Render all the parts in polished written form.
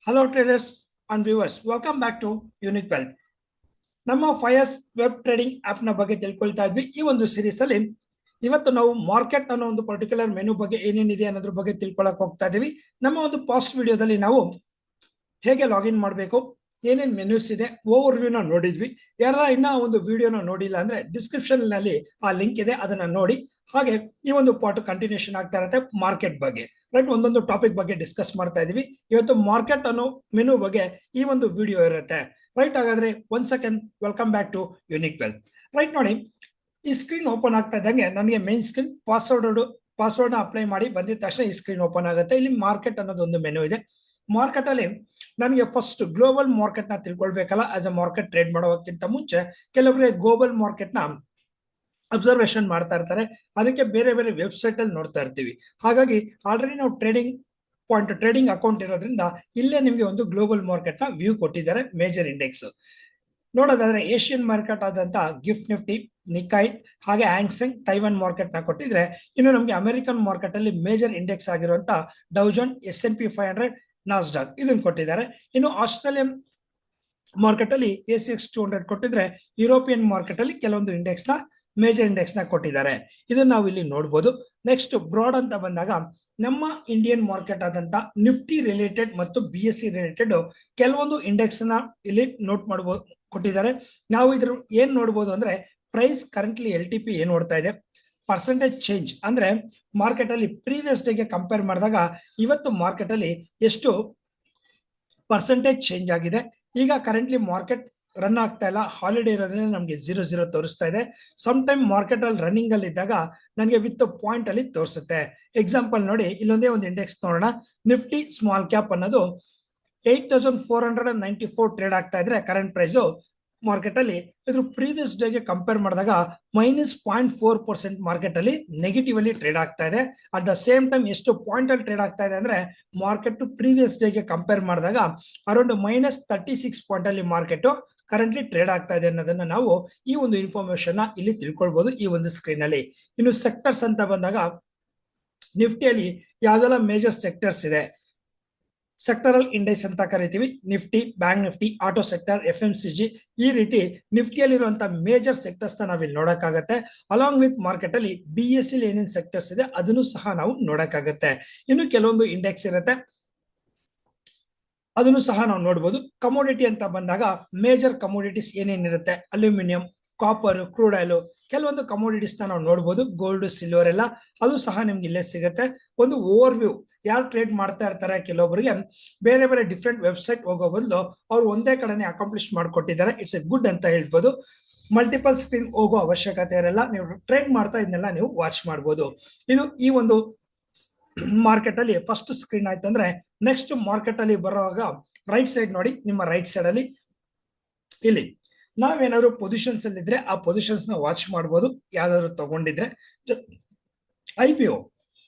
Hello traders and viewers, welcome back to unique wealth. ನಮ್ಮ Fyers web trading app ನ ಬಗ್ಗೆ ತಿಳ್ಕೊಳ್ತಾ ಇದ್ವಿ. ಈ ಒಂದು ಸೀರೀಸ್ ಅಲ್ಲಿ ಇವತ್ತು ನಾವು ಮಾರ್ಕೆಟ್ ಅನ್ನೋ ಒಂದು ಪರ್ಟಿಕ್ಯುಲರ್ ಮೆನು ಬಗ್ಗೆ ಏನೇನಿದೆ ಅನ್ನೋದ್ರ ಬಗ್ಗೆ ತಿಳ್ಕೊಳಕ್ ಹೋಗ್ತಾ ಇದೀವಿ. ನಮ್ಮ ಒಂದು ಪಾಸ್ಟ್ ವಿಡಿಯೋದಲ್ಲಿ ನಾವು ಹೇಗೆ ಲಾಗಿನ್ ಮಾಡಬೇಕು, ಏನೇನ್ ಮೆನ್ಯೂಸ್ ಇದೆ, ಓವರ್ ವ್ಯೂ ನ ನೋಡಿದ್ವಿ. ಯಾರ ಇನ್ನ ಒಂದು ವಿಡಿಯೋನ ನೋಡಿಲ್ಲ ಅಂದ್ರೆ ಡಿಸ್ಕ್ರಿಪ್ಷನ್ ನಲ್ಲಿ ಆ ಲಿಂಕ್ ಇದೆ, ಅದನ್ನ ನೋಡಿ. ಹಾಗೆ ಈ ಒಂದು ಪಾರ್ಟ್ ಕಂಟಿನ್ಯೂಷನ್ ಆಗ್ತಾ ಇರುತ್ತೆ ಮಾರ್ಕೆಟ್ ಬಗ್ಗೆ. ರೈಟ್, ಒಂದೊಂದು ಟಾಪಿಕ್ ಬಗ್ಗೆ ಡಿಸ್ಕಸ್ ಮಾಡ್ತಾ ಇದೀವಿ. ಇವತ್ತು ಮಾರ್ಕೆಟ್ ಅನ್ನೋ ಮೆನು ಬಗ್ಗೆ ಈ ಒಂದು ವಿಡಿಯೋ ಇರುತ್ತೆ. ರೈಟ್, ಹಾಗಾದ್ರೆ ಒಂದ್ second, welcome back to unique wealth. Right, ನೋಡಿ, ಈ ಸ್ಕ್ರೀನ್ ಓಪನ್ ಆಗ್ತಾ ಇದ್ದಂಗೆ ನನಗೆ ಮೇನ್ ಸ್ಕ್ರೀನ್ ಪಾಸ್ವರ್ಡ್ ನ ಅಪ್ಲೈ ಮಾಡಿ ಬಂದಿದ ತಕ್ಷಣ ಈ ಸ್ಕ್ರೀನ್ ಓಪನ್ ಆಗುತ್ತೆ. ಇಲ್ಲಿ ಮಾರ್ಕೆಟ್ ಅನ್ನೋದು ಒಂದು ಮೆನು ಇದೆ. ಮಾರ್ಕೆಟ್ ಅಲ್ಲಿ ನನಗೆ ಫಸ್ಟ್ ಗ್ಲೋಬಲ್ ಮಾರ್ಕೆಟ್ ನ ತಿಳ್ಕೊಳ್ಬೇಕಲ್ಲ. ಆಸ್ ಅ ಮಾರ್ಕೆಟ್ ಟ್ರೇಡ್ ಮಾಡೋಕ್ಕಿಂತ ಮುಂಚೆ ಕೆಲವೊಬ್ಬರಿಗೆ ಗ್ಲೋಬಲ್ ಮಾರ್ಕೆಟ್ ನ ಅಬ್ಸರ್ವೇಷನ್ ಮಾಡ್ತಾ ಇರ್ತಾರೆ. ಅದಕ್ಕೆ ಬೇರೆ ಬೇರೆ ವೆಬ್ಸೈಟ್ ಅಲ್ಲಿ ನೋಡ್ತಾ ಇರ್ತೀವಿ. ಹಾಗಾಗಿ ಆಲ್ರೆಡಿ ನಾವು ಟ್ರೇಡಿಂಗ್ ಅಕೌಂಟ್ ಇರೋದ್ರಿಂದ ಇಲ್ಲೇ ನಿಮಗೆ ಒಂದು ಗ್ಲೋಬಲ್ ಮಾರ್ಕೆಟ್ ನ ವ್ಯೂ ಕೊಟ್ಟಿದ್ದಾರೆ. ಮೇಜರ್ ಇಂಡೆಕ್ಸ್ ನೋಡೋದಾದ್ರೆ ಏಷ್ಯನ್ ಮಾರ್ಕೆಟ್ ಆದಂತ ಗಿಫ್ಟ್ ನಿಫ್ಟಿ, ನಿಕಾಯ್ ಹಾಗೆ ಹ್ಯಾಂಗ್ಸೆಂಗ್ ತೈವಾನ್ ಮಾರ್ಕೆಟ್ ನ ಕೊಟ್ಟಿದ್ರೆ, ಇನ್ನು ನಮಗೆ ಅಮೆರಿಕನ್ ಮಾರ್ಕೆಟ್ ಅಲ್ಲಿ ಮೇಜರ್ ಇಂಡೆಕ್ಸ್ ಆಗಿರುವಂತ ಡೌಜನ್, S&P 500, ನಾಸ್ಡಾಕ್ ಇದನ್ನು ಕೊಟ್ಟಿದ್ದಾರೆ. ಇನ್ನು ಆಸ್ಟ್ರೇಲಿಯನ್ ಮಾರ್ಕೆಟ್ ಅಲ್ಲಿ ACX 200 ಕೊಟ್ಟಿದ್ರೆ, ಯುರೋಪಿಯನ್ ಮಾರ್ಕೆಟ್ ಅಲ್ಲಿ ಕೆಲವೊಂದು ಇಂಡೆಕ್ಸ್ ನ ಮೇಜರ್ ಇಂಡೆಕ್ಸ್ ನ ಕೊಟ್ಟಿದ್ದಾರೆ. ಇದನ್ನ ನಾವು ಇಲ್ಲಿ ನೋಡಬಹುದು. ನೆಕ್ಸ್ಟ್ ಬ್ರಾಡ್ ಅಂತ ಬಂದಾಗ ನಮ್ಮ ಇಂಡಿಯನ್ ಮಾರ್ಕೆಟ್ ಆದಂತ ನಿಫ್ಟಿ ರಿಲೇಟೆಡ್ ಮತ್ತು BSE ರಿಲೇಟೆಡ್ ಕೆಲವೊಂದು ಇಂಡೆಕ್ಸ್ ನ ಇಲ್ಲಿ ನೋಟ್ ಮಾಡಬಹುದು, ಕೊಟ್ಟಿದ್ದಾರೆ. ನಾವು ಇದ್ರ ಏನ್ ನೋಡಬಹುದು ಅಂದ್ರೆ ಪ್ರೈಸ್ ಕರೆಂಟ್ಲಿ LTP ಏನ್ ನೋಡ್ತಾ ಇದೆ, ಪರ್ಸೆಂಟೇಜ್ ಚೇಂಜ್ ಅಂದ್ರೆ ಮಾರ್ಕೆಟ್ ಅಲ್ಲಿ ಪ್ರೀವಿಯಸ್ ಡೇಗೆ ಕಂಪೇರ್ ಮಾಡಿದಾಗ ಇವತ್ತು ಮಾರ್ಕೆಟ್ ಅಲ್ಲಿ ಎಷ್ಟು ಪರ್ಸೆಂಟೇಜ್ ಚೇಂಜ್ ಆಗಿದೆ. ಈಗ ಕರೆಂಟ್ಲಿ ಮಾರ್ಕೆಟ್ ರನ್ ಆಗ್ತಾ ಇಲ್ಲ, ಹಾಲಿಡೇ ಇರೋದ್ರಿಂದ ನಮಗೆ 0 ತೋರಿಸ್ತಾ ಇದೆ. ಸಮ್ ಟೈಮ್ ಮಾರ್ಕೆಟ್ ಅಲ್ಲಿ ರನ್ನಿಂಗ್ ಅಲ್ಲಿ ಇದ್ದಾಗ ನನಗೆ ವಿತ್ ಪಾಯಿಂಟ್ ಅಲ್ಲಿ ತೋರಿಸುತ್ತೆ. ಎಕ್ಸಾಂಪಲ್ ನೋಡಿ, ಇಲ್ಲೊಂದೇ ಒಂದು ಇಂಡೆಕ್ಸ್ ನೋಡೋಣ. ನಿಫ್ಟಿ ಸ್ಮಾಲ್ ಕ್ಯಾಪ್ ಅನ್ನೋದು 8494 ಟ್ರೇಡ್ ಆಗ್ತಾ ಇದ್ರೆ ಕರೆಂಟ್ ಪ್ರೈಸ್ ಮಾರ್ಕೆಟ್ ಅಲ್ಲಿ ಇದ್ರ ಪ್ರೀವಿಯಸ್ ಡೇಗೆ ಕಂಪೇರ್ ಮಾಡಿದಾಗ -0.4% ಮಾರ್ಕೆಟ್ ಅಲ್ಲಿ ನೆಗೆಟಿವ್ ಅಲ್ಲಿ ಟ್ರೇಡ್ ಆಗ್ತಾ ಇದೆ. ಅಟ್ ದ ಸೇಮ್ ಟೈಮ್ ಎಷ್ಟು ಪಾಯಿಂಟ್ ಅಲ್ಲಿ ಟ್ರೇಡ್ ಆಗ್ತಾ ಇದೆ ಅಂದ್ರೆ ಮಾರ್ಕೆಟ್ ಪ್ರೀವಿಯಸ್ ಡೇಗೆ ಕಂಪೇರ್ ಮಾಡಿದಾಗ ಅರೌಂಡ್ -36 ಪಾಯಿಂಟ್ ಅಲ್ಲಿ ಮಾರ್ಕೆಟ್ ಕರೆಂಟ್ಲಿ ಟ್ರೇಡ್ ಆಗ್ತಾ ಇದೆ ಅನ್ನೋದನ್ನ ನಾವು ಈ ಒಂದು ಇನ್ಫಾರ್ಮೇಶನ್ ಇಲ್ಲಿ ತಿಳ್ಕೊಳ್ಬಹುದು ಈ ಒಂದು ಸ್ಕ್ರೀನ್ ಅಲ್ಲಿ. ಇನ್ನು ಸೆಕ್ಟರ್ಸ್ ಅಂತ ಬಂದಾಗ ನಿಫ್ಟಿಯಲ್ಲಿ ಯಾವ್ದೆಲ್ಲ ಮೇಜರ್ ಸೆಕ್ಟರ್ಸ್ ಇದೆ, ಸೆಕ್ಟರಲ್ ಇಂಡೆಕ್ಸ್ ಅಂತ ಕರಿತೀವಿ. Nifty, bank Nifty, auto sector, FMCG, ಈ ರೀತಿ ನಿಫ್ಟಿಯಲ್ಲಿರುವಂತಹ ಮೇಜರ್ ಸೆಕ್ಟರ್ಸ್ ನಾವಿಲ್ಲಿ ನೋಡಕ್ಕಾಗತ್ತೆ. ಅಲಾಂಗ್ ವಿತ್ ಮಾರ್ಕೆಟ್ ಅಲ್ಲಿ BSE ಏನೇನ್ ಸೆಕ್ಟರ್ಸ್ ಇದೆ ಅದನ್ನು ಸಹ ನಾವು ನೋಡಕ್ಕಾಗತ್ತೆ. ಇನ್ನು ಕೆಲವೊಂದು ಇಂಡೆಕ್ಸ್ ಇರುತ್ತೆ, ಅದನ್ನು ಸಹ ನಾವು ನೋಡಬಹುದು. ಕಮೋಡಿಟಿ ಅಂತ ಬಂದಾಗ ಮೇಜರ್ ಕಮೋಡಿಟೀಸ್ ಏನೇನಿರುತ್ತೆ, ಅಲ್ಯೂಮಿನಿಯಂ, ಕಾಪರ್, ಕ್ರೂಡ್ ಆಯಿಲ್, ಕೆಲವೊಂದು ಕಮೋಡಿಟೀಸ್ ನಾವು ನೋಡಬಹುದು. ಗೋಲ್ಡ್, ಸಿಲ್ವರ್ ಎಲ್ಲ ಅದು ಸಹ ನಿಮ್ಗೆ ಇಲ್ಲೇ ಸಿಗುತ್ತೆ. ಒಂದು ಓವರ್ ವ್ಯೂ, ಯಾರು ಟ್ರೇಡ್ ಮಾಡ್ತಾ ಇರ್ತಾರೆ ಕೆಲವೊಬ್ಬರಿಗೆ ಬೇರೆ ಬೇರೆ ಡಿಫ್ರೆಂಟ್ ವೆಬ್ಸೈಟ್ ಹೋಗೋ ಬದಲು ಅವ್ರು ಒಂದೇ ಕಡೆನೆ ಅಕಾಂಪ್ಲಿಷ್ ಮಾಡಿಕೊಟ್ಟಿದ್ದಾರೆ. ಇಟ್ಸ್ ಎ ಗುಡ್ ಅಂತ ಹೇಳ್ಬೋದು. ಮಲ್ಟಿಪಲ್ ಸ್ಕ್ರೀನ್ ಹೋಗೋ ಅವಶ್ಯಕತೆ ಇರಲ್ಲ, ನೀವು ಟ್ರೇಡ್ ಮಾಡ್ತಾ ಇದನ್ನೆಲ್ಲ ನೀವು ವಾಚ್ ಮಾಡಬಹುದು. ಇದು ಈ ಒಂದು ಮಾರ್ಕೆಟ್ ಅಲ್ಲಿ ಫಸ್ಟ್ ಸ್ಕ್ರೀನ್ ಆಯ್ತು ಅಂದ್ರೆ ನೆಕ್ಸ್ಟ್ ಮಾರ್ಕೆಟ್ ಅಲ್ಲಿ ಬರುವಾಗ ರೈಟ್ ಸೈಡ್ ನೋಡಿ, ನಿಮ್ಮ ರೈಟ್ ಸೈಡ್ ಅಲ್ಲಿ ಇಲ್ಲಿ ನಾವೇನಾದ್ರು ಪೊಸಿಷನ್ಸ್ ಅಲ್ಲಿ ಇದ್ರೆ ಆ ಪೊಸಿಷನ್ಸ್ ನ ವಾಚ್ ಮಾಡಬಹುದು. ಯಾವ್ದಾದ್ರು ತಗೊಂಡಿದ್ರೆ IPO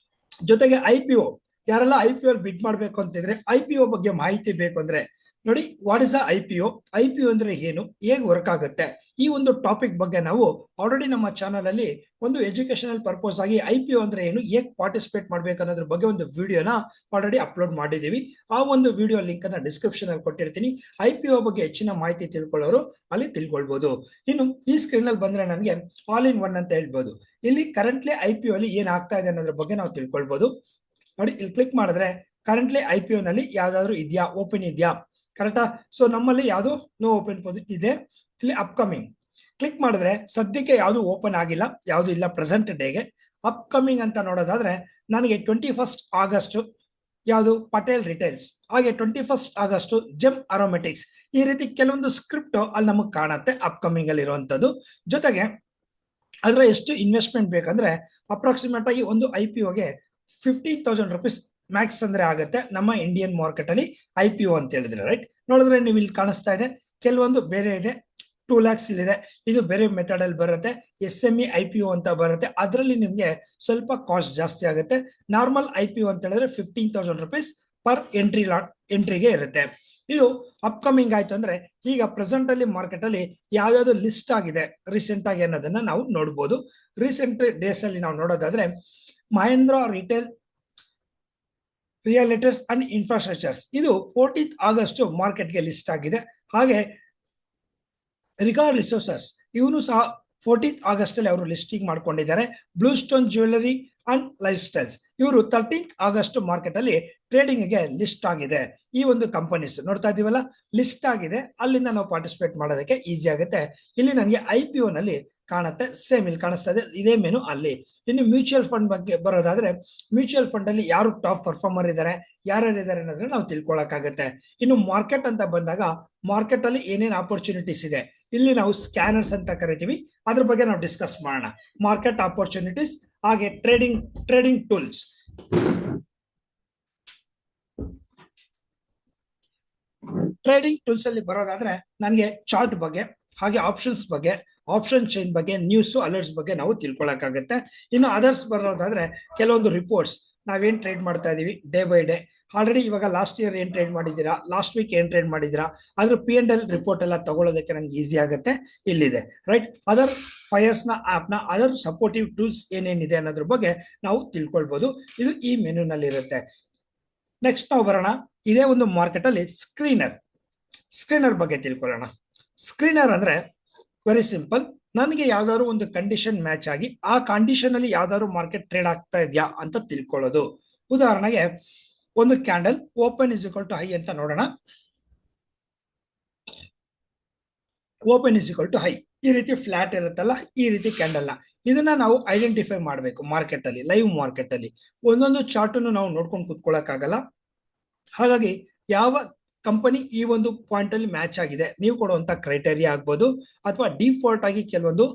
ಜೊತೆಗೆ IPO ಯಾರೆಲ್ಲ IPO ಬಿಡ್ ಮಾಡ್ಬೇಕು ಅಂತಿದ್ರೆ, IPO ಬಗ್ಗೆ ಮಾಹಿತಿ ಬೇಕು ಅಂದ್ರೆ ನೋಡಿ, ವಾಟ್ ಇಸ್ IPO ಅಂದ್ರೆ ಏನು, ಹೇಗೆ ವರ್ಕ್ ಆಗುತ್ತೆ, ಈ ಒಂದು ಟಾಪಿಕ್ ಬಗ್ಗೆ ನಾವು ಆಲ್ರೆಡಿ ನಮ್ಮ ಚಾನಲ್ ಅಲ್ಲಿ ಒಂದು ಎಜುಕೇಶನಲ್ ಪರ್ಪಸ್ ಆಗಿ IPO ಅಂದ್ರೆ ಏನು, ಹೇಗೆ ಪಾರ್ಟಿಸಿಪೇಟ್ ಮಾಡ್ಬೇಕು ಅನ್ನೋದ್ರ ಬಗ್ಗೆ ಒಂದು ವಿಡಿಯೋನ ಆಲ್ರೆಡಿ ಅಪ್ಲೋಡ್ ಮಾಡಿದೀವಿ. ಆ ಒಂದು ವಿಡಿಯೋ ಲಿಂಕ್ ಅನ್ನ ಡಿಸ್ಕ್ರಿಪ್ಷನ್ ಅಲ್ಲಿ ಕೊಟ್ಟಿರ್ತೀನಿ. IPO ಬಗ್ಗೆ ಹೆಚ್ಚಿನ ಮಾಹಿತಿ ತಿಳ್ಕೊಳ್ಳೋರು ಅಲ್ಲಿ ತಿಳ್ಕೊಳ್ಬಹುದು. ಇನ್ನು ಈ ಸ್ಕ್ರೀನ್ ಅಲ್ಲಿ ಬಂದ್ರೆ ನನಗೆ ಆಲ್ ಇನ್ ಒನ್ ಅಂತ ಹೇಳ್ಬೋದು. ಇಲ್ಲಿ ಕರೆಂಟ್ಲಿ IPO ಅಲ್ಲಿ ಏನ್ ಆಗ್ತಾ ಇದೆ ಅನ್ನೋದ್ರ ಬಗ್ಗೆ ನಾವು ತಿಳ್ಕೊಳ್ಬಹುದು. ನೋಡಿ, ಇಲ್ಲಿ ಕ್ಲಿಕ್ ಮಾಡಿದ್ರೆ ಕರೆಂಟ್ಲಿ IPO ನಲ್ಲಿ ಯಾವ್ದಾದ್ರು ಇದೆಯಾ, ಓಪನ್ ಇದೆಯಾ, ಕರೆಕ್ಟಾ? ಸೊ ನಮ್ಮಲ್ಲಿ ಯಾವುದು ನೋ ಓಪನ್ ಇದೆ. ಇಲ್ಲಿ ಅಪ್ಕಮಿಂಗ್ ಕ್ಲಿಕ್ ಮಾಡಿದ್ರೆ ಸದ್ಯಕ್ಕೆ ಯಾವುದು ಓಪನ್ ಆಗಿಲ್ಲ, ಯಾವುದು ಇಲ್ಲ ಪ್ರೆಸೆಂಟ್ ಡೇಗೆ. ಅಪ್ಕಮಿಂಗ್ ಅಂತ ನೋಡೋದಾದ್ರೆ ನನಗೆ 21 ಆಗಸ್ಟ್ ಯಾವುದು ಪಟೇಲ್ ರಿಟೇಲ್ಸ್, ಹಾಗೆ 21 ಆಗಸ್ಟ್ ಜೆಮ್ ಅರೋಮೆಟಿಕ್ಸ್, ಈ ರೀತಿ ಕೆಲವೊಂದು ಸ್ಕ್ರಿಪ್ಟ್ ಅಲ್ಲಿ ನಮಗೆ ಕಾಣುತ್ತೆ ಅಪ್ಕಮಿಂಗ್ ಅಲ್ಲಿ ಇರುವಂತದ್ದು. ಜೊತೆಗೆ ಅದರ ಎಷ್ಟು ಇನ್ವೆಸ್ಟ್ಮೆಂಟ್ ಬೇಕಂದ್ರೆ ಅಪ್ರಾಕ್ಸಿಮೇಟ್ ಆಗಿ ಒಂದು IPOಗೆ 15,000 rupees ಮ್ಯಾಕ್ಸ್ ಅಂದ್ರೆ ಆಗುತ್ತೆ ನಮ್ಮ ಇಂಡಿಯನ್ ಮಾರ್ಕೆಟ್ ಅಲ್ಲಿ IPO ಅಂತ ಹೇಳಿದ್ರೆ. ರೈಟ್, ನೋಡಿದ್ರೆ ನೀವು ಇಲ್ಲಿ ಕಾಣಿಸ್ತಾ ಇದೆ, ಕೆಲವೊಂದು ಬೇರೆ ಇದೆ. 2 lakhs ಇಲ್ಲಿದೆ, ಇದು ಬೇರೆ ಮೆಥಡ್ ಅಲ್ಲಿ ಬರುತ್ತೆ. SME IPO ಅಂತ ಬರುತ್ತೆ, ಅದರಲ್ಲಿ ನಿಮ್ಗೆ ಸ್ವಲ್ಪ ಕಾಸ್ಟ್ ಜಾಸ್ತಿ ಆಗುತ್ತೆ. ನಾರ್ಮಲ್ IPO ಅಂತ ಹೇಳಿದ್ರೆ 15,000 rupees ಪರ್ ಎಂಟ್ರಿಗೆ ಇರುತ್ತೆ. ಇದು ಅಪ್ಕಮಿಂಗ್ ಆಯ್ತು ಅಂದ್ರೆ ಈಗ ಪ್ರೆಸೆಂಟ್ ಅಲ್ಲಿ ಮಾರ್ಕೆಟ್ ಅಲ್ಲಿ ಯಾವ್ಯಾವ್ದು ಲಿಸ್ಟ್ ಆಗಿದೆ ರೀಸೆಂಟ್ ಆಗಿ ಅನ್ನೋದನ್ನ ನಾವು ನೋಡಬಹುದು. ರೀಸೆಂಟ್ ಡೇಸ್ ಅಲ್ಲಿ ನಾವು ನೋಡೋದಾದ್ರೆ ಮಹೇಂದ್ರ ರಿಟೇಲ್ ರಿಯಾಲಿಟರ್ಸ್ ಅಂಡ್ ಇನ್ಫ್ರಾಸ್ಟ್ರಕ್ಚರ್ಸ್ ಇದು 14th ಆಗಸ್ಟ್ ಮಾರ್ಕೆಟ್ಗೆ ಲಿಸ್ಟ್ ಆಗಿದೆ. ಹಾಗೆ ರಿಗಾರ್ಡ್ ರಿಸೋರ್ಸಸ್ ಇವನು ಸಹ 14th ಆಗಸ್ಟ್ ಅಲ್ಲಿ ಅವರು ಲಿಸ್ಟಿಂಗ್ ಮಾಡ್ಕೊಂಡಿದ್ದಾರೆ. Blue stone jewellery and life styles ಇವರು 13th ಆಗಸ್ಟ್ ಮಾರ್ಕೆಟ್ ಅಲ್ಲಿ ಟ್ರೇಡಿಂಗ್ ಗೆ ಲಿಸ್ಟ್ ಆಗಿದೆ. ಈ ಒಂದು ಕಂಪನೀಸ್ ನೋಡ್ತಾ ಇದೀವಲ್ಲ ಲಿಸ್ಟ್ ಆಗಿದೆ, ಅಲ್ಲಿಂದ ನಾವು ಪಾರ್ಟಿಸಿಪೇಟ್ ಮಾಡೋದಕ್ಕೆ ಈಸಿ ಆಗುತ್ತೆ. ಇಲ್ಲಿ ನನಗೆ IPO ನಲ್ಲಿ ಕಾಣುತ್ತೆ, ಸೇಮ್ ಇಲ್ಲಿ ಕಾಣಿಸ್ತಾ ಇದೆ, ಇದೇ ಮೆನು ಅಲ್ಲಿ. ಇನ್ನು ಮ್ಯೂಚುವಲ್ ಫಂಡ್ ಬಗ್ಗೆ ಬರೋದಾದ್ರೆ ಮ್ಯೂಚುವಲ್ ಫಂಡ್ ಅಲ್ಲಿ ಯಾರು ಟಾಪ್ ಪರ್ಫಾರ್ಮರ್ ಇದ್ದಾರೆ, ಯಾರ್ಯಾರು ಇದ್ದಾರೆ ಅನ್ನೋದನ್ನ ನಾವು ತಿಳ್ಕೊಳಕ್ಕಾಗತ್ತೆ. ಇನ್ನು ಮಾರ್ಕೆಟ್ ಅಂತ ಬಂದಾಗ ಮಾರ್ಕೆಟ್ ಅಲ್ಲಿ ಏನೇನು ಆಪರ್ಚುನಿಟೀಸ್ ಇದೆ, ಇಲ್ಲಿ ನಾವು ಸ್ಕ್ಯಾನರ್ಸ್ ಅಂತ ಕರಿತೀವಿ, ಅದ್ರ ಬಗ್ಗೆ ನಾವು ಡಿಸ್ಕಸ್ ಮಾಡೋಣ. ಮಾರ್ಕೆಟ್ ಆಪರ್ಚುನಿಟೀಸ್ ಹಾಗೆ ಟ್ರೇಡಿಂಗ್ ಟೂಲ್ಸ್. ಟ್ರೇಡಿಂಗ್ ಟೂಲ್ಸ್ ಅಲ್ಲಿ ಬರೋದಾದ್ರೆ ನನಗೆ ಚಾರ್ಟ್ ಬಗ್ಗೆ ಹಾಗೆ ಆಪ್ಷನ್ಸ್ ಬಗ್ಗೆ, ಆಪ್ಷನ್ ಚೈನ್ ಬಗ್ಗೆ, ನ್ಯೂಸ್ ಅಲರ್ಟ್ಸ್ ಬಗ್ಗೆ ನಾವು ತಿಳ್ಕೊಳಕ್ಕಾಗತ್ತೆ. ಇನ್ನು ಅದರ್ಸ್ ಬರೋದಾದ್ರೆ ಕೆಲವೊಂದು ರಿಪೋರ್ಟ್ಸ್, ನಾವೇನ್ ಟ್ರೇಡ್ ಮಾಡ್ತಾ ಇದೀವಿ ಡೇ ಬೈ ಡೇ, ಆಲ್ರೆಡಿ ಇವಾಗ ಲಾಸ್ಟ್ ಇಯರ್ ಏನ್ ಟ್ರೇಡ್ ಮಾಡಿದ್ದೀರಾ, ಲಾಸ್ಟ್ ವೀಕ್ ಏನ್ ಟ್ರೇಡ್ ಮಾಡಿದ್ದೀರಾ, ಅದ್ರ P&L ರಿಪೋರ್ಟ್ ಎಲ್ಲ ತಗೊಳ್ಳೋದಕ್ಕೆ ನಮ್ಗೆ ಈಸಿ ಆಗುತ್ತೆ. ಇಲ್ಲಿದೆ ರೈಟ್. ಅದರ್ ಫೈರ್ಸ್ ನ ಆಪ್ ನ ಅದರ್ ಸಪೋರ್ಟಿವ್ ಟೂಲ್ಸ್ ಏನೇನಿದೆ ಅನ್ನೋದ್ರ ಬಗ್ಗೆ ನಾವು ತಿಳ್ಕೊಳ್ಬಹುದು. ಇದು ಈ ಮೆನು ನಲ್ಲಿ ಇರುತ್ತೆ. ನೆಕ್ಸ್ಟ್ ನಾವು ಬರೋಣ, ಇದೇ ಒಂದು ಮಾರ್ಕೆಟ್ ಅಲ್ಲಿ ಸ್ಕ್ರೀನರ್ ಬಗ್ಗೆ ತಿಳ್ಕೊಳ್ಳೋಣ. ಸ್ಕ್ರೀನರ್ ಅಂದ್ರೆ ವೆರಿ ಸಿಂಪಲ್, ನನಗೆ ಯಾವ್ದಾದ್ರು ಒಂದು ಕಂಡೀಷನ್ ಮ್ಯಾಚ್ ಆಗಿ ಆ ಕಂಡೀಷನ್ ಅಲ್ಲಿ ಯಾವ್ದಾದ್ರು ಮಾರ್ಕೆಟ್ ಟ್ರೇಡ್ ಆಗ್ತಾ ಇದೆಯಾ ಅಂತ ತಿಳ್ಕೊಳ್ಳೋದು. ಉದಾಹರಣೆಗೆ ಒಂದು candle open is equal to high ಅಂತ ನೋಡೋಣ. Open is equal to high ಈ ರೀತಿ ಫ್ಲಾಟ್ ಇರುತ್ತಲ್ಲ, ಈ ರೀತಿ ಕ್ಯಾಂಡಲ್ ನ ಇದನ್ನ ನಾವು ಐಡೆಂಟಿಫೈ ಮಾಡಬೇಕು ಮಾರ್ಕೆಟ್ ಅಲ್ಲಿ, ಲೈವ್ ಮಾರ್ಕೆಟ್ ಅಲ್ಲಿ. ಒಂದೊಂದು ಚಾರ್ಟ್ ನಾವು ನೋಡ್ಕೊಂಡು ಕೂತ್ಕೊಳ್ಳೋಕ್ಕಾಗಲ್ಲ. ಹಾಗಾಗಿ ಯಾವ ಕಂಪನಿ ಈ ಒಂದು ಪಾಯಿಂಟ್ ಅಲ್ಲಿ ಮ್ಯಾಚ್ ಆಗಿದೆ, ನೀವು ಕೊಡುವಂತ ಕ್ರೈಟೇರಿಯಾ ಆಗ್ಬೋದು, ಅಥವಾ ಡಿಫಾಲ್ಟ್ ಆಗಿ ಕೆಲವೊಂದು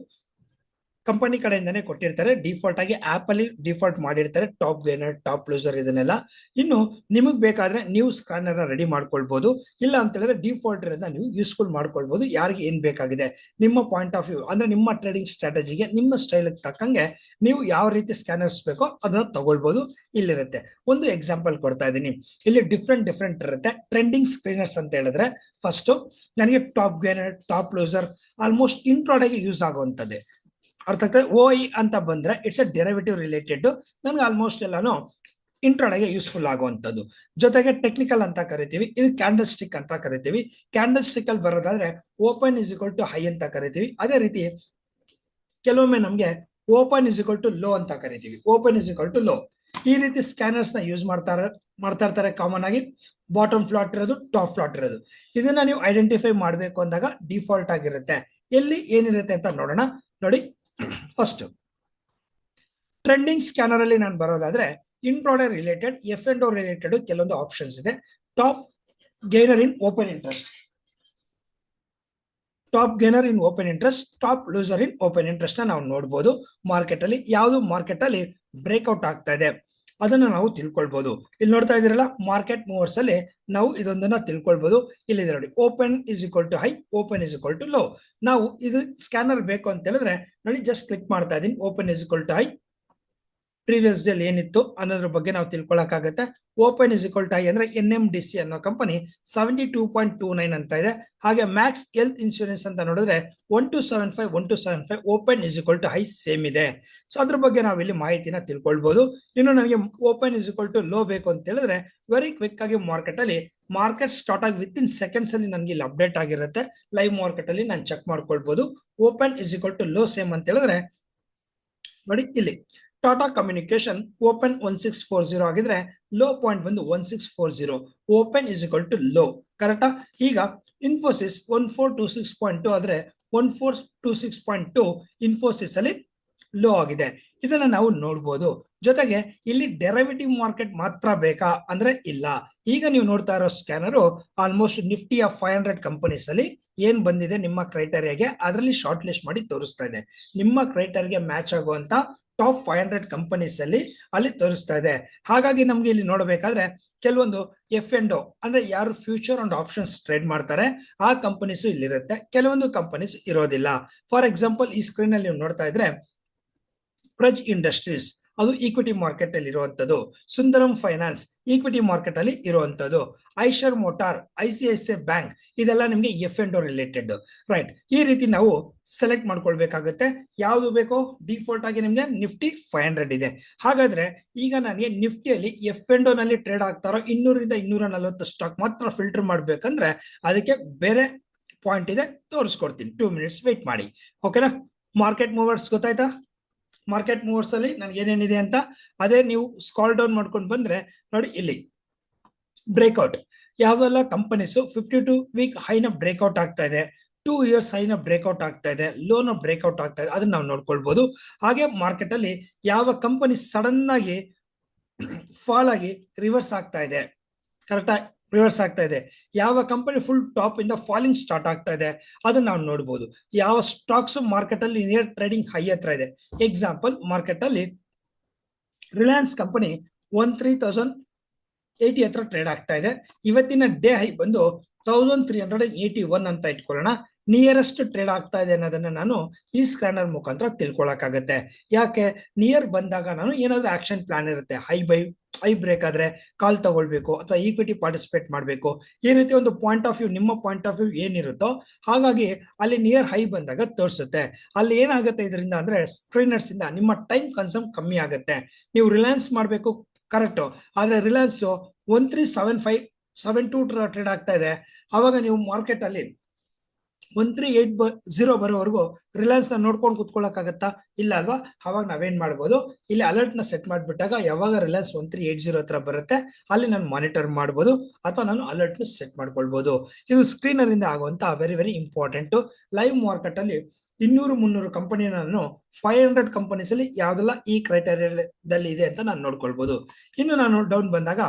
ಕಂಪನಿ ಕಡೆಯಿಂದಾನೇ ಕೊಟ್ಟಿರ್ತಾರೆ, ಡಿಫಾಲ್ಟ್ ಆಗಿ ಆಪ್ ಅಲ್ಲಿ ಡಿಫಾಲ್ಟ್ ಮಾಡಿರ್ತಾರೆ, ಟಾಪ್ ಗೇನರ್, ಟಾಪ್ ಲೂಸರ್ ಇದನ್ನೆಲ್ಲ. ಇನ್ನು ನಿಮಗ್ ಬೇಕಾದ್ರೆ ನೀವು ಸ್ಕ್ಯಾನರ್ ರೆಡಿ ಮಾಡ್ಕೊಳ್ಬಹುದು, ಇಲ್ಲ ಅಂತ ಹೇಳಿದ್ರೆ ಡಿಫಾಲ್ಟ್ ಇರೋದನ್ನ ನೀವು ಯೂಸ್ಫುಲ್ ಮಾಡ್ಕೊಳ್ಬಹುದು. ಯಾರಿಗೆ ಏನ್ ಬೇಕಾಗಿದೆ ನಿಮ್ಮ ಪಾಯಿಂಟ್ ಆಫ್ ವ್ಯೂ ಅಂದ್ರೆ ನಿಮ್ಮ ಟ್ರೇಡಿಂಗ್ ಸ್ಟ್ರಾಟಜಿಗೆ, ನಿಮ್ಮ ಸ್ಟೈಲ್ ತಕ್ಕಂಗೆ ನೀವು ಯಾವ ರೀತಿ ಸ್ಕ್ಯಾನರ್ಸ್ ಬೇಕೋ ಅದನ್ನ ತಗೊಳ್ಬಹುದು. ಇಲ್ಲಿರುತ್ತೆ ಒಂದು ಎಕ್ಸಾಂಪಲ್ ಕೊಡ್ತಾ ಇದ್ದೀನಿ. ಇಲ್ಲಿ ಡಿಫ್ರೆಂಟ್ ಇರುತ್ತೆ. ಟ್ರೆಂಡಿಂಗ್ ಸ್ಕ್ರೀನರ್ಸ್ ಅಂತ ಹೇಳಿದ್ರೆ ಫಸ್ಟ್ ನನಗೆ top gainer, top loser almost ಇಂಟ್ರಾಡೇಗೆ ಯೂಸ್ ಆಗುವಂತದ್ದೇ. ಅರ್ಥ ಆಗ್ತದೆ. OI ಅಂತ ಬಂದ್ರೆ ಇಟ್ಸ್ ಎ ಡೆರಿವೇಟಿವ್ ರಿಲೇಟೆಡ್, ನನ್ಗೆ ಆಲ್ಮೋಸ್ಟ್ ಎಲ್ಲಾನು ಇಂಟ್ರಾಡೇಗೆ ಯೂಸ್ಫುಲ್ ಆಗುವಂತದ್ದು. ಜೊತೆಗೆ ಟೆಕ್ನಿಕಲ್ ಅಂತ ಕರಿತೀವಿ, ಇದು ಕ್ಯಾಂಡಲ್ ಸ್ಟಿಕ್ ಅಂತ ಕರಿತೀವಿ. ಕ್ಯಾಂಡಲ್ ಸ್ಟಿಕ್ ಅಲ್ಲಿ ಬರೋದಾದ್ರೆ open is equal to high ಅಂತ ಕರಿತೀವಿ. ಅದೇ ರೀತಿ ಕೆಲವೊಮ್ಮೆ ನಮ್ಗೆ open is equal to low ಅಂತ ಕರಿತೀವಿ, open is equal to low. ಈ ರೀತಿ ಸ್ಕ್ಯಾನರ್ಸ್ ನ ಯೂಸ್ ಮಾಡ್ತಾ ಇರ್ತಾರೆ ಕಾಮನ್ ಆಗಿ. ಬಾಟಮ್ ಫ್ಲಾಟ್ ಇರೋದು, ಟಾಪ್ ಫ್ಲಾಟ್ ಇರೋದು, ಇದನ್ನ ನೀವು ಐಡೆಂಟಿಫೈ ಮಾಡಬೇಕು ಅಂದಾಗ ಡಿಫಾಲ್ಟ್ ಆಗಿರುತ್ತೆ. ಎಲ್ಲಿ ಏನಿರುತ್ತೆ ಅಂತ ನೋಡೋಣ. ನೋಡಿ, ಫಸ್ಟ್ ಟ್ರೆಂಡಿಂಗ್ ಸ್ಕ್ಯಾನರ್ ಅಲ್ಲಿ ನಾನು ಬರೋದಾದ್ರೆ ಇಂಟ್ರಾಡೇ ರಿಲೇಟೆಡ್, F&O ರಿಲೇಟೆಡ್ ಕೆಲವೊಂದು ಆಪ್ಷನ್ಸ್ ಇದೆ. ಟಾಪ್ ಗೇನರ್ ಇನ್ ಓಪನ್ ಇಂಟ್ರೆಸ್ಟ್, ಟಾಪ್ ಲೂಸರ್ ಇನ್ ಓಪನ್ ಇಂಟ್ರೆಸ್ಟ್ ನ ನಾವು ನೋಡಬಹುದು. ಮಾರ್ಕೆಟ್ ಅಲ್ಲಿ ಯಾವುದು ಮಾರ್ಕೆಟ್ ಅಲ್ಲಿ ಬ್ರೇಕ್ಔಟ್ ಆಗ್ತಾ ಇದೆ ಅದನ್ನ ನಾವು ತಿಳ್ಕೊಳ್ಬಹುದು. ಇಲ್ಲಿ ನೋಡ್ತಾ ಇದೀರಲ್ಲ ಮಾರ್ಕೆಟ್ ಮೂವರ್ಸ್ ಅಲ್ಲಿ ನಾವು ಇದೊಂದನ್ನ ತಿಳ್ಕೊಳ್ಬಹುದು. ಇಲ್ಲಿದೆ ನೋಡಿ, open is equal to high, open is equal to low. ನಾವು ಇದು ಸ್ಕ್ಯಾನರ್ ಬೇಕು ಅಂತ ಹೇಳಿದ್ರೆ ನೋಡಿ, ಜಸ್ಟ್ ಕ್ಲಿಕ್ ಮಾಡ್ತಾ ಇದೀನಿ. Open is equal to high, previous day ಏನಿತ್ತು ಅನ್ನೋದ್ರ ಬಗ್ಗೆ ನಾವು ತಿಳ್ಕೊಳಕ್ಕಾಗತ್ತೆ. Open is equal to high ಅಂದ್ರೆ NMDC ಅನ್ನೋ ಕಂಪನಿ 72.29 ಅಂತ ಇದೆ. ಹಾಗೆ ಮ್ಯಾಕ್ಸ್ ಹೆಲ್ತ್ ಇನ್ಶೂರೆನ್ಸ್ ಅಂತ ನೋಡಿದ್ರೆ 1275 open is equal to high same ಇದೆ. ಸೊ ಅದ್ರ ಬಗ್ಗೆ ನಾವು ಇಲ್ಲಿ ಮಾಹಿತಿನ ತಿಳ್ಕೊಳ್ಬಹುದು. ಇನ್ನು ನನಗೆ open is equal to low ಬೇಕು ಅಂತ ಹೇಳಿದ್ರೆ ವೆರಿ ಕ್ವಿಕ್ ಆಗಿ ಮಾರ್ಕೆಟ್ ಸ್ಟಾರ್ಟ್ ಆಗಿ ವಿತ್ ಇನ್ ಸೆಕೆಂಡ್ಸ್ ಅಲ್ಲಿ ನನಗೆ ಇಲ್ಲಿ ಅಪ್ಡೇಟ್ ಆಗಿರುತ್ತೆ. ಲೈವ್ ಮಾರ್ಕೆಟ್ ಅಲ್ಲಿ ನಾನು ಚೆಕ್ ಮಾಡ್ಕೊಳ್ಬಹುದು. Open is equal to low same ಅಂತ ಹೇಳಿದ್ರೆ ನೋಡಿ, ಇಲ್ಲಿ ಟಾಟಾ ಕಮ್ಯುನಿಕೇಶನ್ ಓಪನ್ 1640 ಆಗಿದ್ರೆ ಲೋ ಪಾಯಿಂಟ್ ಬಂದು 1640, open is equal to low. ಕರೆಕ್ಟಾ? ಈಗ ಇನ್ಫೋಸಿಸ್ 1426.2 ಆದ್ರೆ 1426.2 ಇನ್ಫೋಸಿಸ್ ಅಲ್ಲಿ ಲೋ ಆಗಿದೆ. ಇದನ್ನ ನಾವು ನೋಡ್ಬೋದು. ಜೊತೆಗೆ ಇಲ್ಲಿ ಡೆರಿವೇಟಿವ್ ಮಾರ್ಕೆಟ್ ಮಾತ್ರ ಬೇಕಾ ಅಂದ್ರೆ ಇಲ್ಲ. ಈಗ ನೀವು ನೋಡ್ತಾ ಇರೋ ಸ್ಕ್ಯಾನರ್ ಆಲ್ಮೋಸ್ಟ್ ನಿಫ್ಟಿಯ 500 ಕಂಪನೀಸ್ ಅಲ್ಲಿ ಏನ್ ಬಂದಿದೆ ನಿಮ್ಮ ಕ್ರೈಟೇರಿಯಾಗೆ ಅದರಲ್ಲಿ ಶಾರ್ಟ್ ಲಿಸ್ಟ್ ಮಾಡಿ ತೋರಿಸ್ತಾ ಇದೆ. ನಿಮ್ಮ ಕ್ರೈಟೇರಿಯಾಗೆ ಮ್ಯಾಚ್ ಆಗುವಂತ ಟಾಪ್ 500 ಕಂಪನೀಸ್ ಅಲ್ಲಿ ತೋರಿಸ್ತಾ ಇದೆ. ಹಾಗಾಗಿ ನಮ್ಗೆ ಇಲ್ಲಿ ನೋಡಬೇಕಾದ್ರೆ ಕೆಲವೊಂದು F&O ಅಂದ್ರೆ ಯಾರು ಫ್ಯೂಚರ್ ಅಂಡ್ ಆಪ್ಷನ್ಸ್ ಟ್ರೇಡ್ ಮಾಡ್ತಾರೆ ಆ ಕಂಪನೀಸ್ ಇಲ್ಲಿರುತ್ತೆ, ಕೆಲವೊಂದು ಕಂಪನೀಸ್ ಇರೋದಿಲ್ಲ. ಫಾರ್ ಎಕ್ಸಾಂಪಲ್ ಈ ಸ್ಕ್ರೀನ್ ಅಲ್ಲಿ ನೀವು ನೋಡ್ತಾ ಇದ್ರೆ ಪ್ರಜ್ ಇಂಡಸ್ಟ್ರೀಸ್ ಅದು ಈಕ್ವಿಟಿ ಮಾರ್ಕೆಟ್ ಅಲ್ಲಿ ಇರುವಂತದ್ದು. ಸುಂದರಂ ಫೈನಾನ್ಸ್ ಈಕ್ವಿಟಿ ಮಾರ್ಕೆಟ್ ಅಲ್ಲಿ ಇರುವಂತದ್ದು. ಐಷರ್ ಮೋಟಾರ್, ICICI ಬ್ಯಾಂಕ್ ಇದೆಲ್ಲ ನಿಮ್ಗೆ F&O ರಿಲೇಟೆಡ್. ರೈಟ್, ಈ ರೀತಿ ನಾವು ಸೆಲೆಕ್ಟ್ ಮಾಡ್ಕೊಳ್ಬೇಕಾಗುತ್ತೆ. ಯಾವ್ದು ಬೇಕೋ ಡಿಫಾಲ್ಟ್ ಆಗಿ ನಿಮ್ಗೆ ನಿಫ್ಟಿ 500 ಇದೆ. ಹಾಗಾದ್ರೆ ಈಗ ನನಗೆ ನಿಫ್ಟಿಯಲ್ಲಿ F&O ನಲ್ಲಿ ಟ್ರೇಡ್ ಆಗ್ತಾರೋ 200 ರಿಂದ 240 ಸ್ಟಾಕ್ ಮಾತ್ರ ಫಿಲ್ಟರ್ ಮಾಡ್ಬೇಕಂದ್ರೆ ಅದಕ್ಕೆ ಬೇರೆ ಪಾಯಿಂಟ್ ಇದೆ, ತೋರಿಸ್ಕೊಡ್ತೀನಿ. 2 ಮಿನಿಟ್ಸ್ ವೇಟ್ ಮಾಡಿ. ಓಕೆನಾ? ಮಾರ್ಕೆಟ್ ಮೂವರ್ಸ್ ಗೊತ್ತಾಯ್ತಾ? ಮಾರ್ಕೆಟ್ ಮೂವರ್ಸ್ ಅಲ್ಲಿ ನನ್ಗೆ ಏನೇನಿದೆ ಅಂತ ಅದೇ ನೀವು ಸ್ಕಾಲ್ ಡೌನ್ ಮಾಡ್ಕೊಂಡು ಬಂದ್ರೆ ನೋಡಿ, ಇಲ್ಲಿ ಬ್ರೇಕ್ಔಟ್ ಯಾವೆಲ್ಲ ಕಂಪನೀಸ್ 52 ವೀಕ್ ಹೈನ ಬ್ರೇಕ್ಔಟ್ ಆಗ್ತಾ ಇದೆ, 2 ಇಯರ್ಸ್ ಹೈನ ಬ್ರೇಕ್ಔಟ್ ಆಗ್ತಾ ಇದೆ, ಲೋನ ಬ್ರೇಕ್ಔಟ್ ಆಗ್ತಾ ಇದೆ, ಅದನ್ನ ನಾವು ನೋಡ್ಕೊಳ್ಬಹುದು. ಹಾಗೆ ಮಾರ್ಕೆಟ್ ಅಲ್ಲಿ ಯಾವ ಕಂಪನಿ ಸಡನ್ ಆಗಿ ಫಾಲ್ ಆಗಿ ರಿವರ್ಸ್ ಆಗ್ತಾ ಇದೆ, ಕರೆಕ್ಟ್ ರಿವರ್ಸ್ ಆಗ್ತಾ ಇದೆ, ಯಾವ ಕಂಪನಿ ಫುಲ್ ಟಾಪ್ ಇಂದ ಫಾಲಿಂಗ್ ಸ್ಟಾರ್ಟ್ ಆಗ್ತಾ ಇದೆ, ಅದನ್ನ ನಾವು ನೋಡಬಹುದು. ಯಾವ ಸ್ಟಾಕ್ಸ್ ಮಾರ್ಕೆಟ್ ಅಲ್ಲಿ ನಿಯರ್ ಟ್ರೇಡಿಂಗ್ ಹೈ ಹತ್ರ ಇದೆ. ಎಕ್ಸಾಂಪಲ್, ಮಾರ್ಕೆಟ್ ಅಲ್ಲಿ ರಿಲಯನ್ಸ್ ಕಂಪನಿ 13,080 ಹತ್ರ ಟ್ರೇಡ್ ಆಗ್ತಾ ಇದೆ. ಇವತ್ತಿನ ಡೇ ಹೈ ಬಂದು 1381 ಅಂತ ಇಟ್ಕೊಳ್ಳೋಣ. ನಿಯರೆಸ್ಟ್ ಟ್ರೇಡ್ ಆಗ್ತಾ ಇದೆ ಅನ್ನೋದನ್ನ ನಾನು ಈ ಸ್ಕ್ಯಾನರ್ ಮುಖಾಂತರ ತಿಳ್ಕೊಳಕಾಗತ್ತೆ. ಯಾಕೆ? ನಿಯರ್ ಬಂದಾಗ ನಾನು ಏನಾದ್ರೂ ಆಕ್ಷನ್ ಪ್ಲಾನ್ ಇರುತ್ತೆ. ಹೈ ಬ್ರೇಕ್ ಆದ್ರೆ ಕಾಲ್ ತಗೊಳ್ಬೇಕು ಅಥವಾ ಈಕ್ವಿಟಿ ಪಾರ್ಟಿಸಿಪೇಟ್ ಮಾಡಬೇಕು, ಈ ರೀತಿ ಒಂದು ಪಾಯಿಂಟ್ ಆಫ್ ವ್ಯೂ, ನಿಮ್ಮ ಪಾಯಿಂಟ್ ಆಫ್ ವ್ಯೂ ಏನಿರುತ್ತೋ ಹಾಗಾಗಿ ಅಲ್ಲಿ ನಿಯರ್ ಹೈ ಬಂದಾಗ ತೋರಿಸುತ್ತೆ. ಅಲ್ಲಿ ಏನಾಗುತ್ತೆ ಇದರಿಂದ ಅಂದ್ರೆ ಸ್ಕ್ರೀನರ್ಸ್ ಇಂದ ನಿಮ್ಮ ಟೈಮ್ ಕನ್ಸಮ್ ಕಮ್ಮಿ ಆಗುತ್ತೆ. ನೀವು ರಿಲಯನ್ಸ್ ಮಾಡಬೇಕು ಕರೆಕ್ಟ್, ಆದ್ರೆ ರಿಲಯನ್ಸ್ 137572 ಟ್ರೇಡ್ ಆಗ್ತಾ ಇದೆ. ಅವಾಗ ನೀವು ಮಾರ್ಕೆಟ್ ಅಲ್ಲಿ 1380 ಬರೋವರೆಗೂ ರಿಲಯನ್ಸ್ ನ ನೋಡ್ಕೊಂಡು ಕುತ್ಕೊಳ್ಳೋಕ್ಕಾಗತ್ತಾ? ಇಲ್ಲ ಅಲ್ವಾ? ಅವಾಗ ನಾವೇನ್ ಮಾಡ್ಬೋದು, ಇಲ್ಲಿ ಅಲರ್ಟ್ ನ ಸೆಟ್ ಮಾಡ್ಬಿಟ್ಟಾಗ ಯಾವಾಗ ರಿಲಯನ್ಸ್ 1380 ಹತ್ರ ಬರುತ್ತೆ ಅಲ್ಲಿ ನಾನು ಮಾನಿಟರ್ ಮಾಡ್ಬೋದು ಅಥವಾ ನಾನು ಅಲರ್ಟ್ ನ ಸೆಟ್ ಮಾಡ್ಕೊಳ್ಬಹುದು. ಇದು ಸ್ಕ್ರೀನರ್ ಇಂದ ಆಗುವಂತ very very important. Live market ಅಲ್ಲಿ 200-300 ಕಂಪನಿ ನಾನು 500 ಕಂಪನೀಸ್ ಅಲ್ಲಿ ಯಾವ್ದೆಲ್ಲ ಈ ಕ್ರೈಟೇರಿಯಾದಲ್ಲಿ ಇದೆ ಅಂತ ನಾನು ನೋಡ್ಕೊಳ್ಬಹುದು. ಇನ್ನು ನಾನು ಡೌನ್ ಬಂದಾಗ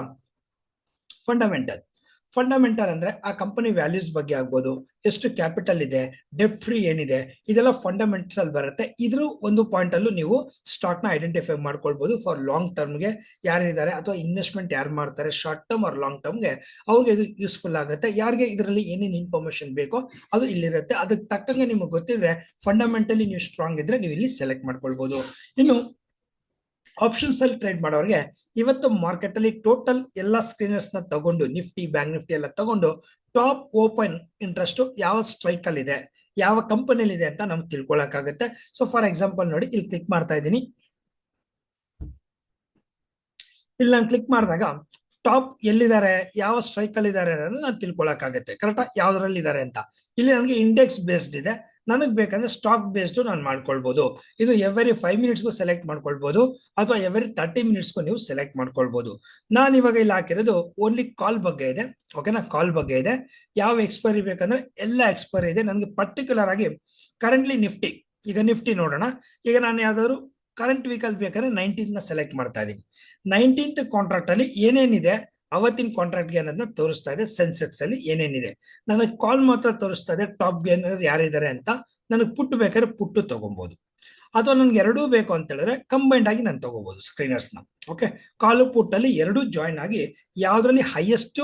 ಫಂಡಮೆಂಟಲ್ ಅಂದ್ರೆ ಆ ಕಂಪನಿ ವ್ಯಾಲ್ಯೂಸ್ ಬಗ್ಗೆ ಆಗ್ಬೋದು, ಎಷ್ಟು ಕ್ಯಾಪಿಟಲ್ ಇದೆ, ಡೆಪ್ಟ್ ಫ್ರೀ ಏನಿದೆ, ಇದೆಲ್ಲ ಫಂಡಮೆಂಟಲ್ ಬರುತ್ತೆ. ಇದ್ರ ಒಂದು ಪಾಯಿಂಟ್ ಅಲ್ಲೂ ನೀವು ಸ್ಟಾಕ್ ನ ಐಡೆಂಟಿಫೈ ಮಾಡ್ಕೊಳ್ಬಹುದು. ಫಾರ್ ಲಾಂಗ್ ಟರ್ಮ್ಗೆ ಯಾರಿದ್ದಾರೆ ಅಥವಾ ಇನ್ವೆಸ್ಟ್ಮೆಂಟ್ ಯಾರು ಮಾಡ್ತಾರೆ, ಶಾರ್ಟ್ ಟರ್ಮ್ ಆರ್ ಲಾಂಗ್ ಟರ್ಮ್ಗೆ ಅವ್ರಿಗೆ ಇದು ಯೂಸ್ಫುಲ್ ಆಗುತ್ತೆ. ಯಾರಿಗೆ ಇದರಲ್ಲಿ ಏನೇನು ಇನ್ಫಾರ್ಮೇಶನ್ ಬೇಕೋ ಅದು ಇಲ್ಲಿರುತ್ತೆ. ಅದಕ್ಕೆ ತಕ್ಕಂಗೆ ನಿಮ್ಗೆ ಗೊತ್ತಿದ್ರೆ ಫಂಡಮೆಂಟಲಿ ನೀವು ಸ್ಟ್ರಾಂಗ್ ಇದ್ರೆ ನೀವು ಇಲ್ಲಿ ಸೆಲೆಕ್ಟ್ ಮಾಡ್ಕೊಳ್ಬಹುದು. ಇನ್ನು ಆಪ್ಷನ್ಸ್ ಅಲ್ಲಿ ಟ್ರೇಡ್ ಮಾಡೋರಿಗೆ ಇವತ್ತು ಮಾರ್ಕೆಟ್ ಅಲ್ಲಿ ಟೋಟಲ್ ಎಲ್ಲಾ ಸ್ಕ್ರೀನರ್ಸ್ ನ ತಗೊಂಡು ನಿಫ್ಟಿ, ಬ್ಯಾಂಕ್ ನಿಫ್ಟಿ ಎಲ್ಲ ತಗೊಂಡು ಟಾಪ್ ಓಪನ್ ಇಂಟ್ರೆಸ್ಟ್ ಯಾವ ಸ್ಟ್ರೈಕ್ ಅಲ್ಲಿ ಇದೆ, ಯಾವ ಕಂಪನಿಯಲ್ಲಿ ಇದೆ ಅಂತ ನಮ್ಗೆ ತಿಳ್ಕೊಳಕಾಗುತ್ತೆ. ಸೊ ಫಾರ್ ಎಕ್ಸಾಂಪಲ್ ನೋಡಿ, ಇಲ್ಲಿ ಕ್ಲಿಕ್ ಮಾಡ್ತಾ ಇದ್ದೀನಿ. ಇಲ್ಲಿ ನಾನು ಕ್ಲಿಕ್ ಮಾಡಿದಾಗ ಟಾಪ್ ಎಲ್ಲಿದ್ದಾರೆ, ಯಾವ ಸ್ಟ್ರೈಕ್ ಅಲ್ಲಿ ಇದ್ದಾರೆ ಅನ್ನೋದನ್ನ ನಾನು ತಿಳ್ಕೊಳಕಾಗುತ್ತೆ. ಕರೆಕ್ಟಾ? ಯಾವ್ದ್ರಲ್ಲಿ ಇದ್ದಾರೆ ಅಂತ. ಇಲ್ಲಿ ನನಗೆ ಇಂಡೆಕ್ಸ್ ಬೇಸ್ಡ್ ಇದೆ, ನನಗೆ ಬೇಕಂದ್ರೆ ಸ್ಟಾಕ್ ಬೇಸ್ಡ್ ನಾನು ಮಾಡ್ಕೊಳ್ಬಹುದು. ಇದು ಎವ್ರಿ 5 ಮಿನಿಟ್ಸ್ಗೂ ಸೆಲೆಕ್ಟ್ ಮಾಡ್ಕೊಳ್ಬಹುದು ಅಥವಾ ಎವ್ರಿ 30 ಮಿನಿಟ್ಸ್ಗೂ ನೀವು ಸೆಲೆಕ್ಟ್ ಮಾಡ್ಕೊಳ್ಬಹುದು. ನಾನು ಇವಾಗ ಇಲ್ಲಿ ಹಾಕಿರೋದು ಓನ್ಲಿ ಕಾಲ್ ಬಗ್ಗೆ ಇದೆ. ಓಕೆನಾ? ಕಾಲ್ ಬಗ್ಗೆ ಇದೆ. ಯಾವ ಎಕ್ಸ್ಪೈರಿ ಬೇಕಂದ್ರೆ ಎಲ್ಲ ಎಕ್ಸ್ಪೈರಿ ಇದೆ. ನನಗೆ ಪರ್ಟಿಕ್ಯುಲರ್ ಆಗಿ ಕರೆಂಟ್ಲಿ ನಿಫ್ಟಿ, ಈಗ ನಿಫ್ಟಿ ನೋಡೋಣ. ಈಗ ನಾನು ಯಾವ್ದಾದ್ರು ಕರೆಂಟ್ ವೀಕಲ್ ಬೇಕಾದ್ರೆ 19th ನ ಸೆಲೆಕ್ಟ್ ಮಾಡ್ತಾ ಇದೀನಿ. 19th ಕಾಂಟ್ರಾಕ್ಟ್ ಅಲ್ಲಿ ಏನೇನಿದೆ ಅವತ್ತಿನ ಕಾಂಟ್ರಾಕ್ಟ್ ಗೆ ಅನ್ನೋದನ್ನ ತೋರಿಸ್ತಾ ಇದೆ. ಸೆನ್ಸೆಕ್ಸ್ ಅಲ್ಲಿ ಏನೇನಿದೆ ನನಗೆ ಕಾಲ್ ಮಾತ್ರ ತೋರಿಸ್ತಾ ಇದೆ. ಟಾಪ್ ಗೇನರ್ ಯಾರಿದ್ದಾರೆ ಅಂತ. ನನಗೆ ಪುಟ್ ಬೇಕಾದ್ರೆ ಪುಟ್ಟು ತಗೊಬಹುದು, ಅಥವಾ ನನ್ಗೆ ಎರಡೂ ಬೇಕು ಅಂತ ಹೇಳಿದ್ರೆ ಕಂಬೈಂಡ್ ಆಗಿ ನಾನು ತಗೋಬಹುದು ಸ್ಕ್ರೀನರ್ಸ್ ನ. ಓಕೆ, ಕಾಲು ಪುಟ್ ಅಲ್ಲಿ ಎರಡೂ ಜಾಯಿನ್ ಆಗಿ ಯಾವ್ದ್ರಲ್ಲಿ ಹೈಯೆಸ್ಟ್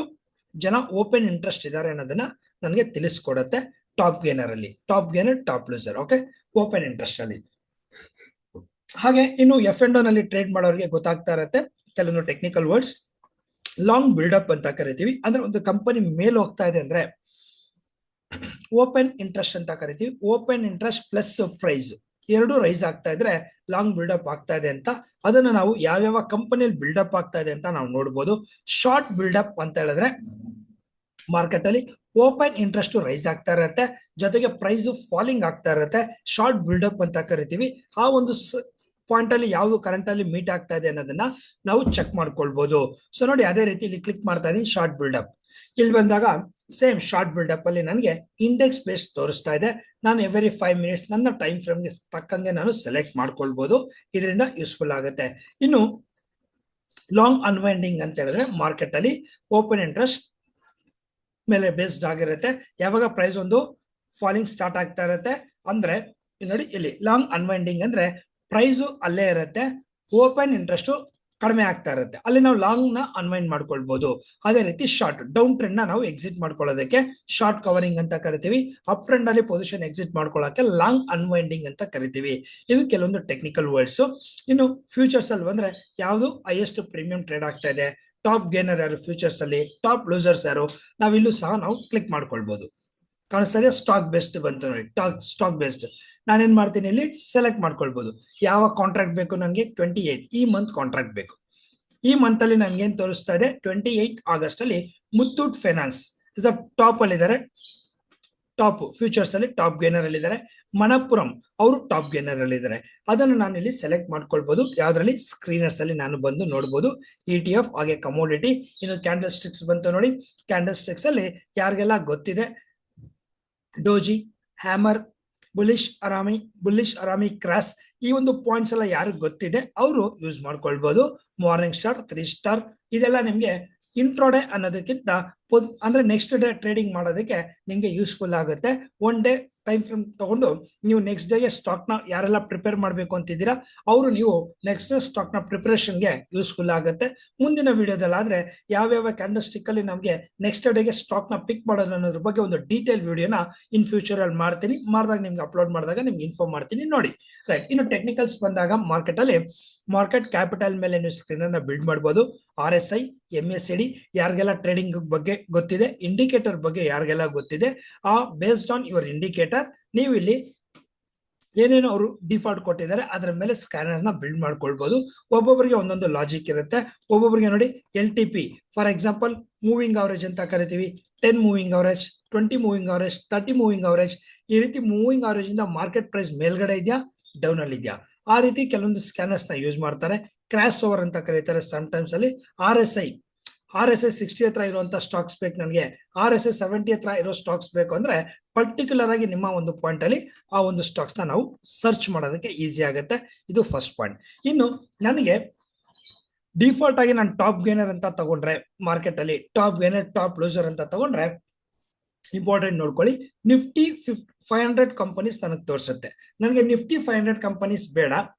ಜನ ಓಪನ್ ಇಂಟ್ರೆಸ್ಟ್ ಇದ್ದಾರೆ ಅನ್ನೋದನ್ನ ನನಗೆ ತಿಳಿಸ್ಕೊಡುತ್ತೆ. ಟಾಪ್ ಗೇನರ್ ಅಲ್ಲಿ top gainer, top loser. Okay, open interest ಅಲ್ಲಿ. ಹಾಗೆ ಇನ್ನು F&O ನಲ್ಲಿ ಟ್ರೇಡ್ ಮಾಡೋರಿಗೆ ಗೊತ್ತಾಗ್ತಾ ಇರುತ್ತೆ ಕೆಲವೊಂದು ಟೆಕ್ನಿಕಲ್ ವರ್ಡ್ಸ್. ಲಾಂಗ್ ಬಿಲ್ಡಪ್ ಅಂತ ಕರಿತೀವಿ. ಅಂದ್ರೆ ಒಂದು ಕಂಪನಿ ಮೇಲ್ ಹೋಗ್ತಾ ಇದೆ ಅಂದ್ರೆ ಓಪನ್ ಇಂಟ್ರೆಸ್ಟ್ ಅಂತ ಕರಿತೀವಿ. ಓಪನ್ ಇಂಟ್ರೆಸ್ಟ್ ಪ್ಲಸ್ ಪ್ರೈಸ್ ಎರಡು ರೈಸ್ ಆಗ್ತಾ ಇದ್ರೆ ಲಾಂಗ್ ಬಿಲ್ಡಪ್ ಆಗ್ತಾ ಇದೆ ಅಂತ. ಅದನ್ನ ನಾವು ಯಾವ್ಯಾವ ಕಂಪನಿಯಲ್ಲಿ ಬಿಲ್ಡಪ್ ಆಗ್ತಾ ಇದೆ ಅಂತ ನಾವು ನೋಡ್ಬೋದು. ಶಾರ್ಟ್ ಬಿಲ್ಡಪ್ ಅಂತ ಹೇಳಿದ್ರೆ ಮಾರ್ಕೆಟ್ ಅಲ್ಲಿ ಓಪನ್ ಇಂಟ್ರೆಸ್ಟ್ ರೈಸ್ ಆಗ್ತಾ ಇರುತ್ತೆ, ಜೊತೆಗೆ ಪ್ರೈಸ್ ಫಾಲಿಂಗ್ ಆಗ್ತಾ ಇರುತ್ತೆ. ಶಾರ್ಟ್ ಬಿಲ್ಡಪ್ ಅಂತ ಕರಿತೀವಿ. ಆ ಒಂದು ಪಾಯಿಂಟ್ ಅಲ್ಲಿ ಯಾವ್ದು ಕರೆಂಟ್ ಅಲ್ಲಿ ಮೀಟ್ ಆಗ್ತಾ ಇದೆ ಅನ್ನೋದನ್ನ ನಾವು ಚೆಕ್ ಮಾಡ್ಕೊಳ್ಬಹುದು. ಸೊ ನೋಡಿ, ಅದೇ ರೀತಿ ಇಲ್ಲಿ ಕ್ಲಿಕ್ ಮಾಡ್ತಾ ಇದೀನಿ, ಶಾರ್ಟ್ ಬಿಲ್ಡಪ್. ಇಲ್ಲಿ ಬಂದಾಗ ಸೇಮ್ ಶಾರ್ಟ್ ಬಿಲ್ಡಪ್ ಅಲ್ಲಿ ನನಗೆ ಇಂಡೆಕ್ಸ್ ಬೇಸ್ ತೋರಿಸ್ತಾ ಇದೆ. ನಾನು ಎವ್ರಿ 5 ಮಿನಿಟ್ಸ್ ನನ್ನ ಟೈಮ್ ಫ್ರೇಮ್ಗೆ ತಕ್ಕಂಗೆ ನಾನು ಸೆಲೆಕ್ಟ್ ಮಾಡ್ಕೊಳ್ಬಹುದು. ಇದರಿಂದ ಯೂಸ್ಫುಲ್ ಆಗುತ್ತೆ. ಇನ್ನು ಲಾಂಗ್ ಅನ್ವೈಂಡಿಂಗ್ ಅಂತ ಹೇಳಿದ್ರೆ ಮಾರ್ಕೆಟ್ ಅಲ್ಲಿ ಓಪನ್ ಇಂಟ್ರೆಸ್ಟ್ ಮೇಲೆ ಬೇಸ್ಡ್ ಆಗಿರುತ್ತೆ. ಯಾವಾಗ ಪ್ರೈಸ್ ಒಂದು ಫಾಲಿಂಗ್ ಸ್ಟಾರ್ಟ್ ಆಗ್ತಾ ಇರುತ್ತೆ ಅಂದ್ರೆ ನೋಡಿ, ಇಲ್ಲಿ ಲಾಂಗ್ ಅನ್ವೈಂಡಿಂಗ್ ಅಂದ್ರೆ ಪ್ರೈಸ್ ಅಲ್ಲೇ ಇರುತ್ತೆ, ಓಪನ್ ಇಂಟ್ರೆಸ್ಟ್ ಕಡಿಮೆ ಆಗ್ತಾ ಇರುತ್ತೆ, ಅಲ್ಲಿ ನಾವು ಲಾಂಗ್ ನ ಅನ್ವೈಂಡ್ ಮಾಡ್ಕೊಳ್ಬಹುದು. ಅದೇ ರೀತಿ ಶಾರ್ಟ್ ಡೌನ್ ಟ್ರೆಂಡ್ ನ ನಾವು ಎಕ್ಸಿಟ್ ಮಾಡ್ಕೊಳ್ಳೋದಕ್ಕೆ ಶಾರ್ಟ್ ಕವರಿಂಗ್ ಅಂತ ಕರಿತೀವಿ. ಅಪ್ ಟ್ರೆಂಡ್ ಅಲ್ಲಿ ಪೊಸಿಷನ್ ಎಕ್ಸಿಟ್ ಮಾಡ್ಕೊಳ್ಳೋಕೆ ಲಾಂಗ್ ಅನ್ವೈಂಡಿಂಗ್ ಅಂತ ಕರಿತೀವಿ. ಇದು ಕೆಲವೊಂದು ಟೆಕ್ನಿಕಲ್ ವರ್ಡ್ಸ್. ಇನ್ನು ಫ್ಯೂಚರ್ಸ್ ಅಲ್ಲಿ ಬಂದ್ರೆ ಯಾವುದು ಹೈಯೆಸ್ಟ್ ಪ್ರೀಮಿಯಂ ಟ್ರೇಡ್ ಆಗ್ತಾ ಇದೆ, ಟಾಪ್ ಗೇನರ್ ಯಾರು ಫ್ಯೂಚರ್ಸ್ ಅಲ್ಲಿ, ಟಾಪ್ ಲೂಸರ್ಸ್ ಯಾರು, ನಾವಿಲ್ಲೂ ಸಹ ನಾವು ಕ್ಲಿಕ್ ಮಾಡ್ಕೊಳ್ಬಹುದು. ಕಾಣಿಸ್ತಾ ಸ್ಟಾಕ್ ಬೇಸ್ಡ್ ಬಂತು ನೋಡಿ, ಸ್ಟಾಕ್ ಬೇಸ್ಡ್ ನಾನೇನ್ ಮಾಡ್ತೀನಿ ಇಲ್ಲಿ ಸೆಲೆಕ್ಟ್ ಮಾಡ್ಕೊಳ್ಬಹುದು. ಯಾವ ಕಾಂಟ್ರಾಕ್ಟ್ ಬೇಕು ನನಗೆ, 28 ಈ ಮಂತ್ ಕಾಂಟ್ರಾಕ್ಟ್ ಬೇಕು. ಈ ಮಂತ್ ಅಲ್ಲಿ ನನ್ಗೆ ಏನ್ ತೋರಿಸ್ತಾ ಇದೆ, 28 ಆಗಸ್ಟ್ ಅಲ್ಲಿ ಮುತ್ತೂಟ್ ಫೈನಾನ್ಸ್ ಇಸ್ ಟಾಪ್ ಅಲ್ಲಿ ಇದಾರೆ, ಟಾಪ್ ಫ್ಯೂಚರ್ಸ್ ಅಲ್ಲಿ ಟಾಪ್ ಗೇನರ್ ಅಲ್ಲಿ ಇದ್ದಾರೆ. ಮಣಪುರಂ ಅವರು ಟಾಪ್ ಗೇನರ್ ಅಲ್ಲಿ ಇದ್ದಾರೆ. ಅದನ್ನು ನಾನು ಇಲ್ಲಿ ಸೆಲೆಕ್ಟ್ ಮಾಡ್ಕೊಳ್ಬಹುದು. ಯಾವ್ದ್ರಲ್ಲಿ, ಸ್ಕ್ರೀನರ್ಸ್ ಅಲ್ಲಿ ನಾನು ಬಂದು ನೋಡಬಹುದು. ETF ಹಾಗೆ ಕಮೋಡಿಟಿ. ಇನ್ನು ಕ್ಯಾಂಡಲ್ ಸ್ಟಿಕ್ಸ್ ಬಂತು ನೋಡಿ, ಕ್ಯಾಂಡಲ್ ಸ್ಟಿಕ್ಸ್ ಅಲ್ಲಿ ಯಾರಿಗೆಲ್ಲ ಗೊತ್ತಿದೆ, ಡೋಜಿ, ಹ್ಯಾಮರ್, ಬುಲಿಶ್ ಅರಾಮಿ ಕ್ರಾಸ್, ಈ ಒಂದು ಪಾಯಿಂಟ್ಸ್ ಎಲ್ಲ ಯಾರಿಗೆ ಗೊತ್ತಿದೆ ಅವರು ಯೂಸ್ ಮಾಡ್ಕೊಳ್ಬಹುದು. ಮಾರ್ನಿಂಗ್ ಸ್ಟಾರ್, 3 ಸ್ಟಾರ್, ಇದೆಲ್ಲ ನಿಮ್ಗೆ ಇಂಟ್ರೋಡೇ ಅನ್ನೋದಕ್ಕಿಂತ ಅಂದ್ರೆ ನೆಕ್ಸ್ಟ್ ಡೇ ಟ್ರೇಡಿಂಗ್ ಮಾಡೋದಕ್ಕೆ ನಿಮ್ಗೆ ಯೂಸ್ಫುಲ್ ಆಗುತ್ತೆ. ಒನ್ ಡೇ ಟೈಮ್ ಫ್ರೇಮ್ ತಗೊಂಡು ನೀವು ನೆಕ್ಸ್ಟ್ ಡೇಗೆ ಸ್ಟಾಕ್ ನ ಯಾರೆಲ್ಲ ಪ್ರಿಪೇರ್ ಮಾಡಬೇಕು ಅಂತಿದ್ದೀರಾ ಅವರು ನೀವು ನೆಕ್ಸ್ಟ್ ಡೇ ಸ್ಟಾಕ್ ನ ಪ್ರಿಪರೇಷನ್ಗೆ ಯೂಸ್ಫುಲ್ ಆಗುತ್ತೆ. ಮುಂದಿನ ವಿಡಿಯೋದಲ್ಲಿ ಆದ್ರೆ ಯಾವ್ಯಾವ ಕ್ಯಾಂಡಲ್ ಸ್ಟಿಕ್ ಅಲ್ಲಿ ನಮ್ಗೆ ನೆಕ್ಸ್ಟ್ ಡೇಗೆ ಸ್ಟಾಕ್ ನ ಪಿಕ್ ಮಾಡೋದು ಅನ್ನೋದ್ರ ಬಗ್ಗೆ ಒಂದು ಡೀಟೇಲ್ ವಿಡಿಯೋನ ಇನ್ ಫ್ಯೂಚರ್ ಅಲ್ಲಿ ಮಾಡ್ತೀನಿ. ಮಾಡಿದಾಗ ನಿಮ್ಗೆ ಅಪ್ಲೋಡ್ ಮಾಡಿದಾಗ ನಿಮ್ಗೆ ಇನ್ಫಾರ್ಮ್ ಮಾಡ್ತೀನಿ ನೋಡಿ. ರೈಟ್, ಇನ್ನು ಟೆಕ್ನಿಕಲ್ಸ್ ಬಂದಾಗ ಮಾರ್ಕೆಟ್ ಕ್ಯಾಪಿಟಲ್ ಮೇಲೆ ನೀವು ಸ್ಕ್ರೀನ್ ಅನ್ನ ಬಿಲ್ಡ್ ಮಾಡಬಹುದು. RSI, MACD ಯಾರಿಗೆಲ್ಲ ಟ್ರೇಡಿಂಗ್ ಬಗ್ಗೆ ಗೊತ್ತಿದೆ, ಇಂಡಿಕೇಟರ್ ಬಗ್ಗೆ ಯಾರಿಗೆಲ್ಲ ಗೊತ್ತಿದೆ, ಆ ಬೇಸ್ಡ್ ಆನ್ ಯುವರ್ ಇಂಡಿಕೇಟರ್ ನೀವು ಇಲ್ಲಿ ಏನೇನು ಅವರು ಡಿಫಾಲ್ಟ್ ಕೊಟ್ಟಿದ್ದಾರೆ ಅದರ ಮೇಲೆ ಸ್ಕ್ಯಾನರ್ಸ್ ನ ಬಿಲ್ಡ್ ಮಾಡ್ಕೊಳ್ಬಹುದು. ಒಬ್ಬೊಬ್ಬರಿಗೆ ಒಂದೊಂದು ಲಾಜಿಕ್ ಇರುತ್ತೆ. ಒಬ್ಬೊಬ್ಬರಿಗೆ ನೋಡಿ LTP for example moving average ಅಂತ ಕರಿತೀವಿ, 10 moving average, 20 moving average, 30 moving average, ಈ ರೀತಿ ಮೂವಿಂಗ್ ಅವರೇಜ್ ಇಂದ ಮಾರ್ಕೆಟ್ ಪ್ರೈಸ್ ಮೇಲ್ಗಡೆ ಇದೆಯಾ ಡೌನ್ ಅಲ್ಲಿ ಇದೆಯಾ ಆ ರೀತಿ ಕೆಲವೊಂದು ಸ್ಕ್ಯಾನರ್ಸ್ ನ ಯೂಸ್ ಮಾಡ್ತಾರೆ. ಕ್ರಾಶ್ ಓವರ್ ಅಂತ ಕರೀತಾರೆ ಸಮ್ ಟೈಮ್ಸ್ ಅಲ್ಲಿ. RSI 60 ಹತ್ರ ಇರುವಂತ ಸ್ಟಾಕ್ಸ್ ಬೇಕು ನನಗೆ, RSI 70 ಹತ್ರ ಇರೋ ಸ್ಟಾಕ್ಸ್ ಬೇಕು ಅಂದ್ರೆ ಪರ್ಟಿಕ್ಯುಲರ್ ಆಗಿ ನಿಮ್ಮ ಒಂದು ಪಾಯಿಂಟ್ ಅಲ್ಲಿ ಆ ಒಂದು ಸ್ಟಾಕ್ಸ್ ನ ನಾವು ಸರ್ಚ್ ಮಾಡೋದಕ್ಕೆ ಈಸಿ ಆಗುತ್ತೆ. ಇದು ಫಸ್ಟ್ ಪಾಯಿಂಟ್. ಇನ್ನು ನನಗೆ ಡಿಫಾಲ್ಟ್ ಆಗಿ ನಾನು ಟಾಪ್ ಗೇನರ್ ಅಂತ ತಗೊಂಡ್ರೆ, ಮಾರ್ಕೆಟ್ ಅಲ್ಲಿ ಟಾಪ್ ಗೇನರ್ ಟಾಪ್ ಲೂಸರ್ ಅಂತ ತಗೊಂಡ್ರೆ ಇಂಪಾರ್ಟೆಂಟ್ ನೋಡ್ಕೊಳ್ಳಿ, ನಿಫ್ಟಿ 500 ಕಂಪನೀಸ್ ನನಗೆ ತೋರಿಸುತ್ತೆ. ನನಗೆ ನಿಫ್ಟಿ 500 ಕಂಪನೀಸ್ ಬೇಡ,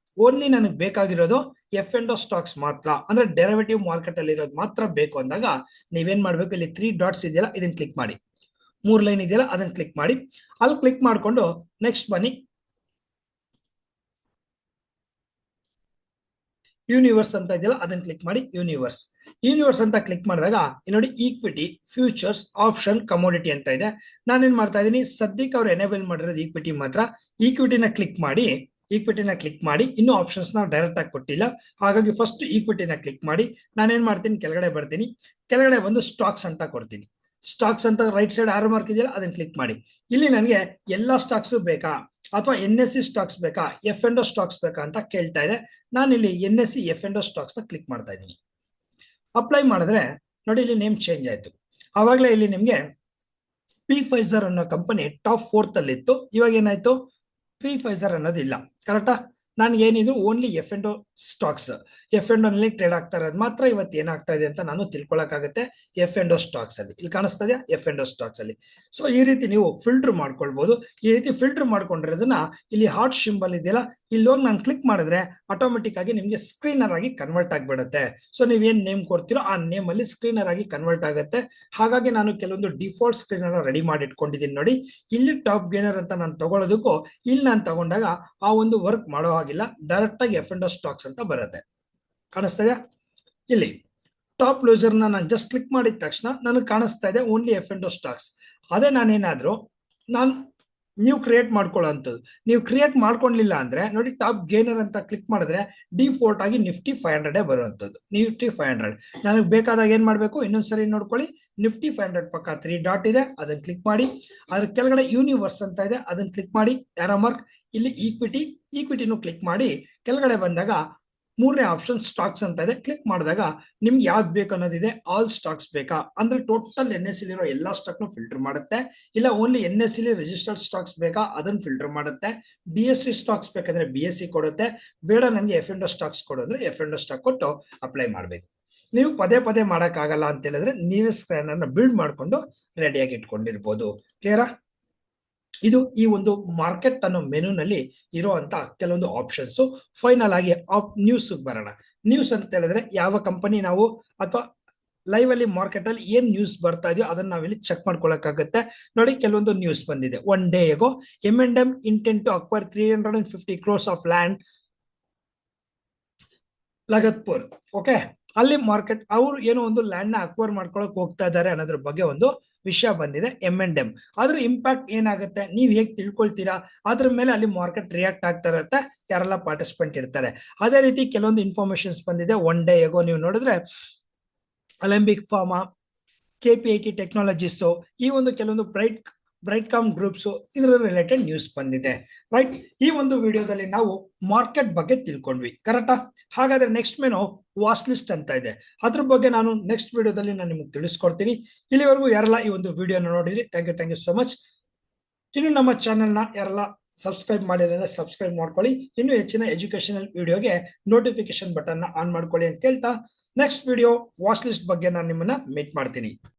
ಓನ್ಲಿ ನನಗೆ ಬೇಕಾಗಿರೋದು F&O ಸ್ಟಾಕ್ಸ್ ಮಾತ್ರ, ಅಂದ್ರೆ ಡೆರಿವೇಟಿವ್ ಮಾರ್ಕೆಟ್ ಅಲ್ಲಿ ಇರೋದು ಮಾತ್ರ ಬೇಕು ಅಂದಾಗ ನೀವೇನ್ ಮಾಡ್ಬೇಕು, ಇಲ್ಲಿ 3 ಡಾಟ್ಸ್ ಇದೆಯಲ್ಲ ಇದನ್ನ ಕ್ಲಿಕ್ ಮಾಡಿ, 3 ಲೈನ್ ಇದೆಯಲ್ಲ ಅದನ್ನ ಕ್ಲಿಕ್ ಮಾಡಿ, ಅಲ್ಲಿ ಕ್ಲಿಕ್ ಮಾಡ್ಕೊಂಡು ನೆಕ್ಸ್ಟ್ ಬನ್ನಿ, ಯೂನಿವರ್ಸ್ ಅಂತ ಇದೆಯಲ್ಲ ಅದನ್ನ ಕ್ಲಿಕ್ ಮಾಡಿ. ಯೂನಿವರ್ಸ್ ಅಂತ ಕ್ಲಿಕ್ ಮಾಡಿದಾಗ ಇಲ್ಲಿ ನೋಡಿ ಈಕ್ವಿಟಿ, ಫ್ಯೂಚರ್ಸ್, ಆಪ್ಷನ್, ಕಮೋಡಿಟಿ ಅಂತ ಇದೆ. ನಾನೇನ್ ಮಾಡ್ತಾ ಇದ್ದೀನಿ, ಸದ್ಯಕ್ಕೆ ಅವ್ರು ಎನೇಬಲ್ ಮಾಡಿರೋದು ಈಕ್ವಿಟಿ ಮಾತ್ರ. ಈಕ್ವಿಟಿನ ಕ್ಲಿಕ್ ಮಾಡಿ, ಇನ್ನು ಆಪ್ಷನ್ಸ್ ನಾವು ಡೈರೆಕ್ಟ್ ಆಗಿ ಕೊಟ್ಟಿಲ್ಲ, ಹಾಗಾಗಿ ಫಸ್ಟ್ ಈಕ್ವಿಟಿನ ಕ್ಲಿಕ್ ಮಾಡಿ. ನಾನೇನ್ ಮಾಡ್ತೀನಿ, ಕೆಳಗಡೆ ಬರ್ತೀನಿ, ಕೆಳಗಡೆ ಬಂದು ಸ್ಟಾಕ್ಸ್ ಅಂತ ಕೊಡ್ತೀನಿ. ಸ್ಟಾಕ್ಸ್ ಅಂತ ರೈಟ್ ಸೈಡ್ ಆರೋ ಮಾರ್ಕ್ ಇದೆಯಲ್ಲ ಅದನ್ನ ಕ್ಲಿಕ್ ಮಾಡಿ. ಇಲ್ಲಿ ನನಗೆ ಎಲ್ಲಾ ಸ್ಟಾಕ್ಸ್ ಬೇಕಾ ಅಥವಾ NSE ಸ್ಟಾಕ್ಸ್ ಬೇಕಾ, F&O ಸ್ಟಾಕ್ಸ್ ಬೇಕಾ ಅಂತ ಕೇಳ್ತಾ ಇದೆ. ನಾನು ಇಲ್ಲಿ NSE F&O ಸ್ಟಾಕ್ಸ್ ನ ಕ್ಲಿಕ್ ಮಾಡ್ತಾ ಇದ್ದೀನಿ. ಅಪ್ಲೈ ಮಾಡಿದ್ರೆ ನೋಡಿ ಇಲ್ಲಿ ನೇಮ್ ಚೇಂಜ್ ಆಯ್ತು. ಆವಾಗಲೇ ಇಲ್ಲಿ ನಿಮ್ಗೆ Pfizer ಅನ್ನೋ ಕಂಪನಿ ಟಾಪ್ 4th ಅಲ್ಲಿ ಇತ್ತು, ಇವಾಗ ಏನಾಯ್ತು, Pfizer ಅನ್ನೋದು ಇಲ್ಲ. ಕರೆಕ್ಟಾ? ನಾನು ಏನಿದ್ರು ಓನ್ಲಿ F&O ಸ್ಟಾಕ್ಸ್, F&O ನಲ್ಲಿ ಟ್ರೇಡ್ ಆಗ್ತಾ ಇರೋದು ಮಾತ್ರ ಇವತ್ತು ಏನಾಗ್ತಾ ಇದೆ ಅಂತ ನಾನು ತಿಳ್ಕೊಳಕಾಗುತ್ತೆ. F&O ಸ್ಟಾಕ್ಸ್ ಅಲ್ಲಿ ಇಲ್ಲಿ ಕಾಣಿಸ್ತಾ ಇದೆಯಾ, F&O ಸ್ಟಾಕ್ಸ್ ಅಲ್ಲಿ. ಸೊ ಈ ರೀತಿ ನೀವು ಫಿಲ್ಟರ್ ಮಾಡ್ಕೊಳ್ಬಹುದು. ಈ ರೀತಿ ಫಿಲ್ಟರ್ ಮಾಡ್ಕೊಂಡಿರೋದನ್ನ ಇಲ್ಲಿ ಹಾರ್ಟ್ ಸಿಂಬಲ್ ಇದೆಯಲ್ಲ ಇಲ್ಲಿ ಹೋಗಿ ನಾನು ಕ್ಲಿಕ್ ಮಾಡಿದ್ರೆ ಆಟೋಮೆಟಿಕ್ ಆಗಿ ನಿಮ್ಗೆ ಸ್ಕ್ರೀನರ್ ಆಗಿ ಕನ್ವರ್ಟ್ ಆಗಿಬಿಡುತ್ತೆ. ಸೊ ನೀವೇನ್ ನೇಮ್ ಕೊಡ್ತೀರೋ ಆ ನೇಮ್ ಅಲ್ಲಿ ಸ್ಕ್ರೀನರ್ ಆಗಿ ಕನ್ವರ್ಟ್ ಆಗುತ್ತೆ. ಹಾಗಾಗಿ ನಾನು ಕೆಲವೊಂದು ಡಿಫಾಲ್ಟ್ ಸ್ಕ್ರೀನರ್ ರೆಡಿ ಮಾಡಿ ಇಟ್ಕೊಂಡಿದ್ದೀನಿ ನೋಡಿ. ಇಲ್ಲಿ ಟಾಪ್ ಗೇನರ್ ಅಂತ ನಾನು ತಗೊಳ್ಳೋದಕ್ಕೂ ಇಲ್ಲಿ ನಾನು ತಗೊಂಡಾಗ ಆ ಒಂದು ವರ್ಕ್ ಮಾಡೋ ಹಾಗಿಲ್ಲ, ಡೈರೆಕ್ಟ್ ಆಗಿ F&O ಸ್ಟಾಕ್ಸ್ ಅಂತ ಬರುತ್ತೆ. ಕಾಣಿಸ್ತಾ ಇದೆಯಾ? ಇಲ್ಲಿ ಟಾಪ್ ಲೂಸರ್ ನಾನು ಜಸ್ಟ್ ಕ್ಲಿಕ್ ಮಾಡಿದ ತಕ್ಷಣ ನನಗೆ ಕಾಣಿಸ್ತಾ ಇದೆ ಓನ್ಲಿ F&O ಸ್ಟಾಕ್ಸ್. ಅದೇ ನಾನೇನಾದ್ರೂ ನೀವು ಕ್ರಿಯೇಟ್ ಮಾಡ್ಕೊಳ್ಳೋಂಥದ್ದು, ನೀವು ಕ್ರಿಯೇಟ್ ಮಾಡ್ಕೊಂಡಿಲ್ಲ ಅಂದ್ರೆ ನೋಡಿ ಟಾಪ್ ಗೇನರ್ ಅಂತ ಕ್ಲಿಕ್ ಮಾಡಿದ್ರೆ ಡಿಫಾಲ್ಟ್ ಆಗಿ ನಿಫ್ಟಿ 500 ಬರುವಂತದ್ದು. ನಿಫ್ಟಿ 500 ನನಗೆ ಬೇಕಾದಾಗ ಏನ್ ಮಾಡ್ಬೇಕು, ಇನ್ನೊಂದ್ಸರಿ ನೋಡ್ಕೊಳ್ಳಿ, ನಿಫ್ಟಿ 500 ಪಕ್ಕ 3 ಡಾಟ್ ಇದೆ ಅದನ್ನ ಕ್ಲಿಕ್ ಮಾಡಿ, ಅದ್ರ ಕೆಳಗಡೆ ಯೂನಿವರ್ಸ್ ಅಂತ ಇದೆ ಅದನ್ನ ಕ್ಲಿಕ್ ಮಾಡಿ, ಆರೋ ಮಾರ್ಕ್, ಇಲ್ಲಿ ಈಕ್ವಿಟಿನೂ ಕ್ಲಿಕ್ ಮಾಡಿ, ಕೆಳಗಡೆ ಬಂದಾಗ 3ನೇ ಆಪ್ಷನ್ ಸ್ಟಾಕ್ಸ್ ಅಂತ ಇದೆ, ಕ್ಲಿಕ್ ಮಾಡಿದಾಗ ನಿಮ್ಗೆ ಯಾವ್ದು ಬೇಕು ಅನ್ನೋದಿದೆ. ಆಲ್ ಸ್ಟಾಕ್ಸ್ ಬೇಕಾ ಅಂದ್ರೆ ಟೋಟಲ್ NSE ಇರೋ ಎಲ್ಲಾ ಸ್ಟಾಕ್ ನು ಫಿಲ್ಟರ್ ಮಾಡುತ್ತೆ, ಇಲ್ಲ ಓನ್ಲಿ NSE ರಿಜಿಸ್ಟರ್ಡ್ ಸ್ಟಾಕ್ಸ್ ಬೇಕಾ ಅದನ್ನ ಫಿಲ್ಟರ್ ಮಾಡುತ್ತೆ. BSE ಸ್ಟಾಕ್ಸ್ ಬೇಕಂದ್ರೆ BSE ಕೊಡುತ್ತೆ, ಬೇಡ ನನಗೆ F&O ಸ್ಟಾಕ್ಸ್ ಕೊಡೋದ್ರೆ F&O ಸ್ಟಾಕ್ ಕೊಟ್ಟು ಅಪ್ಲೈ ಮಾಡ್ಬೇಕು. ನೀವು ಪದೇ ಮಾಡಕ್ಕಾಗಲ್ಲ ಅಂತ ಹೇಳಿದ್ರೆ ನೀವೇ ಸ್ಕ್ಯಾನರ್ ನ ಬಿಲ್ಡ್ ಮಾಡ್ಕೊಂಡು ರೆಡಿಯಾಗಿ ಇಟ್ಕೊಂಡಿರ್ಬೋದು. ಕ್ಲಿಯರಾ? ಇದು ಈ ಒಂದು ಮಾರ್ಕೆಟ್ ಅನ್ನೋ ಮೆನುನಲ್ಲಿ ಇರುವಂತ ಕೆಲವೊಂದು ಆಪ್ಷನ್ಸ್. ಫೈನಲ್ ಆಗಿ ನ್ಯೂಸ್ ಬರೋಣ. ನ್ಯೂಸ್ ಅಂತ ಹೇಳಿದ್ರೆ ಯಾವ ಕಂಪನಿ ನಾವು ಅಥವಾ ಲೈವ್ ಅಲ್ಲಿ ಮಾರ್ಕೆಟ್ ಅಲ್ಲಿ ಏನ್ ನ್ಯೂಸ್ ಬರ್ತಾ ಇದೆಯೋ ಅದನ್ನ ನಾವಿಲ್ಲಿ ಚೆಕ್ ಮಾಡ್ಕೊಳಕ್ಕಾಗತ್ತೆ. ನೋಡಿ, ಕೆಲವೊಂದು ನ್ಯೂಸ್ ಬಂದಿದೆ. 1 day ago, M&M intent to acquire 350 crores of land Lagatpur. Okay, ಅಲ್ಲಿ ಮಾರ್ಕೆಟ್ ಅವರು ಏನೋ ಒಂದು ಲ್ಯಾಂಡ್ ನ ಅಕ್ವೈರ್ ಮಾಡ್ಕೊಳಕ್ ಹೋಗ್ತಾ ಇದ್ದಾರೆ ಅನ್ನೋದ್ರ ಬಗ್ಗೆ ಒಂದು ವಿಷಯ ಬಂದಿದೆ. M&M ಅದ್ರ ಇಂಪ್ಯಾಕ್ಟ್ ಏನಾಗುತ್ತೆ ನೀವ್ ಹೇಗ್ ತಿಳ್ಕೊಳ್ತೀರಾ, ಅದ್ರ ಮೇಲೆ ಅಲ್ಲಿ ಮಾರ್ಕೆಟ್ ರಿಯಾಕ್ಟ್ ಆಗ್ತಾ ಇರುತ್ತೆ, ಯಾರೆಲ್ಲ ಪಾರ್ಟಿಸಿಪೆಂಟ್ ಇರ್ತಾರೆ. ಅದೇ ರೀತಿ ಕೆಲವೊಂದು ಇನ್ಫಾರ್ಮೇಶನ್ಸ್ ಬಂದಿದೆ 1 day ago. ನೀವು ನೋಡಿದ್ರೆ ಅಲೆಂಬಿಕ್ ಫಾರ್ಮಾ, KPIT ಟೆಕ್ನಾಲಜೀಸ್, ಈ ಒಂದು ಕೆಲವೊಂದು ಬ್ರೈಟ್ಕಾಮ್ ಗ್ರೂಪ್ಸ್, ಇದರ ರಿಲೇಟೆಡ್ ನ್ಯೂಸ್ ಬಂದಿದೆ. ರೈಟ್, ಈ ಒಂದು ವಿಡಿಯೋದಲ್ಲಿ ನಾವು ಮಾರ್ಕೆಟ್ ಬಗ್ಗೆ ತಿಳ್ಕೊಂಡ್ವಿ, ಕರೆಕ್ಟಾ? ಹಾಗಾದ್ರೆ ನೆಕ್ಸ್ಟ್ ಮೆನು ವಾಚ್ ಲಿಸ್ಟ್ ಅಂತ ಇದೆ. ಅದ್ರ ಬಗ್ಗೆ ನಾನು ನೆಕ್ಸ್ಟ್ ವಿಡಿಯೋದಲ್ಲಿ ನಾನು ನಿಮಗೆ ತಿಳಿಸ್ಕೊಡ್ತೀನಿ. ಇಲ್ಲಿವರೆಗೂ ಯಾರೆಲ್ಲ ಈ ಒಂದು ವಿಡಿಯೋನ ನೋಡಿದ್ರಿ, ಥ್ಯಾಂಕ್ ಯು ಸೋ ಮಚ್. ಇನ್ನು ನಮ್ಮ ಚಾನೆಲ್ನ ಯಾರೆಲ್ಲ ಸಬ್ಸ್ಕ್ರೈಬ್ ಮಾಡಿದ್ರೆ ಸಬ್ಸ್ಕ್ರೈಬ್ ಮಾಡ್ಕೊಳ್ಳಿ. ಇನ್ನು ಹೆಚ್ಚಿನ ಎಜುಕೇಶನಲ್ ವಿಡಿಯೋಗೆ ನೋಟಿಫಿಕೇಶನ್ ಬಟನ್ ಆನ್ ಮಾಡ್ಕೊಳ್ಳಿ ಅಂತ ಹೇಳ್ತಾ ನೆಕ್ಸ್ಟ್ ವಿಡಿಯೋ ವಾಚ್ ಲಿಸ್ಟ್ ಬಗ್ಗೆ ನಾನು ನಿಮ್ಮನ್ನ ಮೀಟ್ ಮಾಡ್ತೀನಿ.